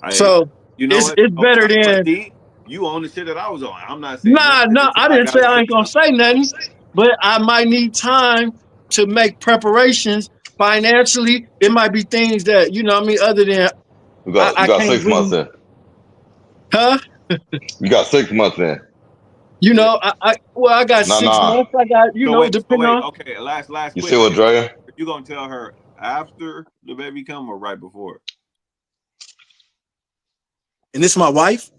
Hey, so you know it's what? it's Oh, better but than see, you own the shit that I was on. I'm not saying nah, nothing nah. until I I didn't say gotta I say ain't gonna something. say nothing, but I might need time to make preparations financially. It might be things that what I mean, other than You I got can't 6 months really, in. huh? You got 6 months in. Yeah. Well, I got six Nah. months. I got So depending wait. on, Okay. Last You see question. what, Drea? You gonna tell her after the baby come or right before? and this is my wife.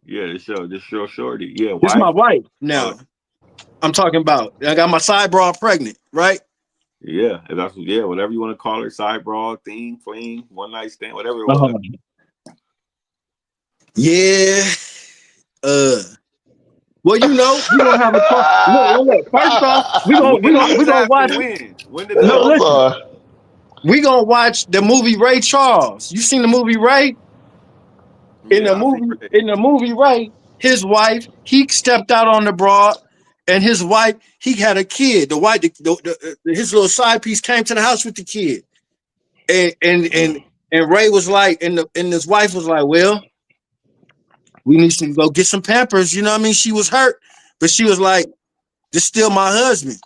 Yeah, this show shorty. Yeah, This is my wife. wife. Oh, Now I'm talking about. I got my side bra pregnant, right? yeah. If that's whatever you want to call her, side brawl, thing, fling, one night stand, whatever it was. Uh-huh. Yeah. Uh. Well, we're gonna have a talk. Look. First off, He's we gonna watch. asking when. When did Yeah, No, that I'm happen? listen. sorry. We gonna watch the movie Ray Charles. You seen the movie Ray? Yeah, I see. Ray. In the movie Ray, his wife he stepped out on the broad, and his wife he had a kid. The wife, his little side piece came to the house with the kid, and and and, and Ray was like, and his wife was like, well, we need to go get some Pampers. You know what I mean? She was hurt, but she was like, this still my husband.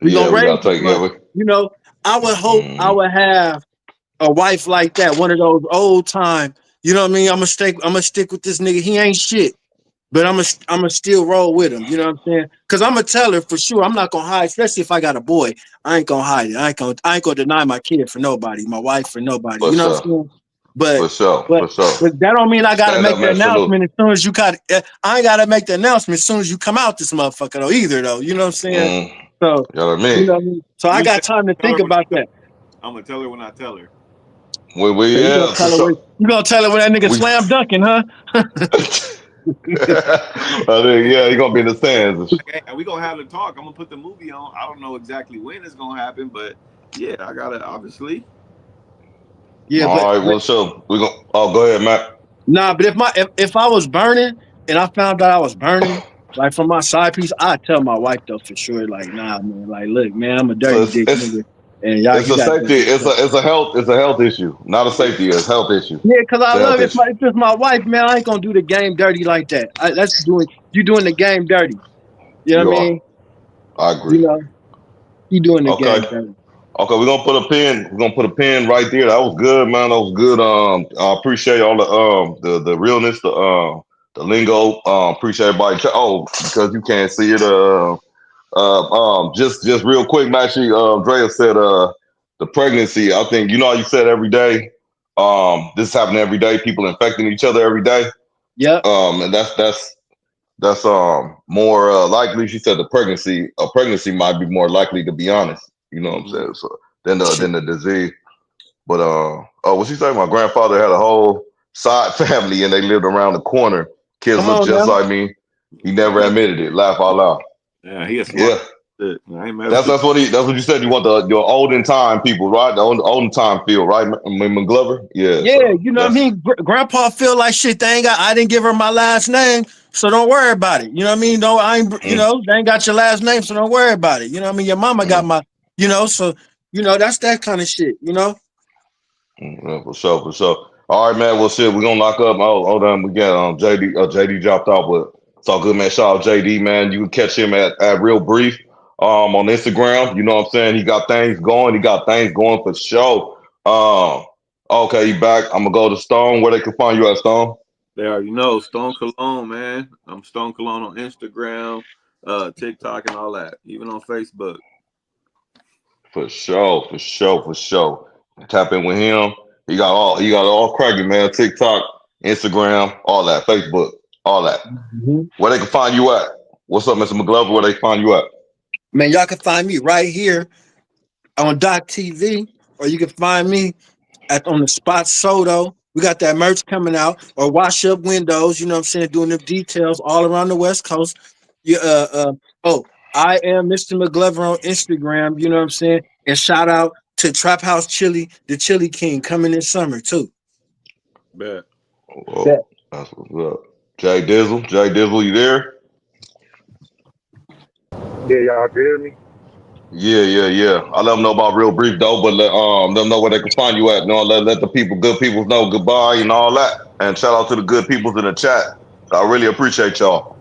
We Yeah, gonna we raise gotta this take money. care of it. I would hope I would have a wife like that, one of those old time. You know what I mean? I'm gonna stick with this nigga. He ain't shit, but I'm gonna still roll with him. You know what I'm saying? Because I'm gonna tell her for sure. I'm not gonna hide, especially if I got a boy. I ain't gonna hide it. I ain't gonna deny my kid for nobody, my wife for nobody. For You know what sure. I'm saying? But For sure. but For sure. but that don't mean I gotta Stand make up, the man. Salute. announcement as soon as you got. I ain't gotta make the announcement as soon as you come out this motherfucker though either though. You know what I'm saying? Mm, So you know what I you mean? know what I mean. So I You got said time to tell think her when I about tell that. her. I'm gonna tell her when I tell her. So you gonna Yeah, for tell her sure. when that nigga We slam dunking, huh? I think, yeah, you're gonna be in the stands. Like, hey, we gonna have the talk. I'm gonna put the movie on. I don't know exactly when it's gonna happen, but yeah, I gotta obviously. Yeah, All right, well, sure. We gonna. Oh, go ahead, Matt. but if I was burning and I found out I was burning, like from my side piece, I'd tell my wife though for sure, like, nah, man, like, look, man, I'm a So dirty dick nigga, and it's you a gotta go safety. get some. It's a health issue, not a safety. It's a health issue. Yeah, cause I It's a love health it. issue. It's just my wife, man. I ain't gonna do the game dirty like that. You doing the game dirty. You know what I You are. mean? I You agree. know, you doing the Okay. game dirty. Okay, we're gonna put a pin. We're gonna put a pin right there. That was good, man. That was good. I appreciate all the realness, the lingo. Appreciate everybody. Oh, because you can't see it. Just real quick, actually, Drea said the pregnancy. I think how you said every day. This is happening every day. People infecting each other every day. Yep. And that's more likely. She said a pregnancy might be more likely, to be honest. You know what I'm Mhm. saying? So than the disease. But what she said, my grandfather had a whole side family and they lived around the corner. Kids Come look on just now. like me. He never admitted it. Laugh out loud. Yeah, he a smart. Yeah. Shit. I ain't mad That's with that's what you said. You want your olden time people, right? The olden time feel, right? McGlover. Yeah. Yeah, So you know what I that's mean? Grandpa feel like shit. I didn't give her my last name, so don't worry about it. You know what I mean? No, I ain't, mm, they ain't got your last name, so don't worry about it. You know what I mean? Your mama got mm, my, so, that's that kind of shit, yeah, for sure, for sure. All right, man. Well, shit, we're gonna lock up. Oh, hold on, we got JD. JD dropped off, but it's all good, man. Shout out JD, man. You can catch him at Real Brief on Instagram. You know what I'm saying? He got things going. He got things going for sure. Okay, you back. I'm gonna go to Stone. Where they can find you at, Stone? They already know Stone Cologne, man. I'm Stone Cologne on Instagram. TikTok and all that, even on Facebook. For sure, for sure, for sure. Tap in with him. He got all cracking, man. TikTok, Instagram, all that, Facebook, all that. Mhm. Where they can find you at? What's up, Mr. McGlover? Where they can find you at? Man, y'all can find me right here on DOCKTV, or you can find me on the spot Soto. We got that merch coming out, or wash up windows, you know what I'm saying, doing the details all around the West Coast. You oh, I am Mr. McGlover on Instagram, you know what I'm saying? And shout out to Trap House Chili, the Chili King, coming this summer too. Bet. Whoa, that's what's up. Jay Dizzle, you there? Yeah, y'all can hear me. Yeah. I let them know about Real Brief though, but let them know where they can find you at. You know, let the good people know goodbye and all that. And shout out to the good peoples in the chat. I really appreciate y'all.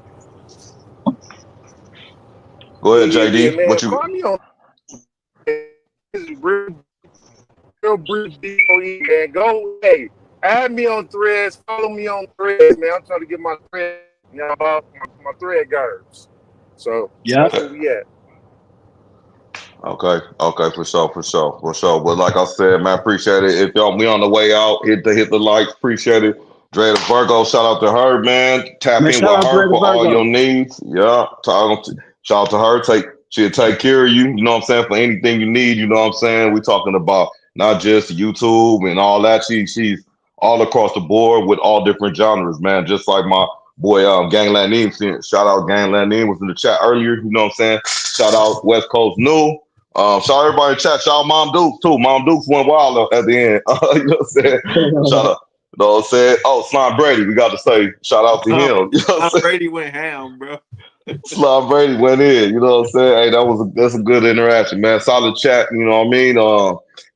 Go ahead, Yeah, JD. man. What you? Find me on real brief DOE, man. Go, hey, add me on Threads, follow me on Threads, man. I'm trying to get my thread, about my thread guards. So Yeah. that's where we at. Okay, for sure. But like I said, man, appreciate it. If y'all we on the way out, hit the likes, appreciate it. Dre the Virgo, shout out to her, man. Tap Man, in shout with out her to for all Virgo. your needs. Yeah, shout out to her. She'll take care of you. You know what I'm saying, for anything you need. You know what I'm saying. We talking about not just YouTube and all that. She's all across the board with all different genres, man. Just like my boy, Gang Lanin. Shout out Gang Lanin was in the chat earlier. You know what I'm saying. Shout out West Coast New. Shout out everybody in chat. Shout out Mom Dukes too. Mom Dukes went wild at the end. You know what I'm saying? Shout out. You know what I'm saying? Oh, Slime Brady, we got to say shout out to him. You know what I'm Tom saying? Brady went ham, bro. Slime Brady went in. You know what I'm saying? Hey, that's a good interaction, man. Solid chat. You know what I mean?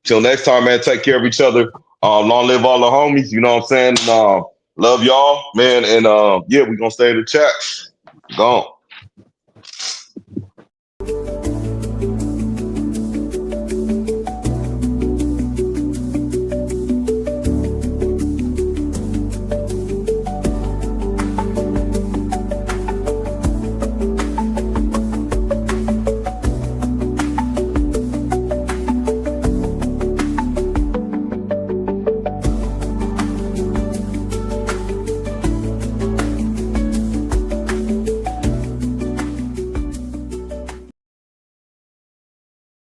Till next time, man. Take care of each other. Long live all the homies. You know what I'm saying? And, love y'all, man. And yeah, we gonna stay in the chat. Gone.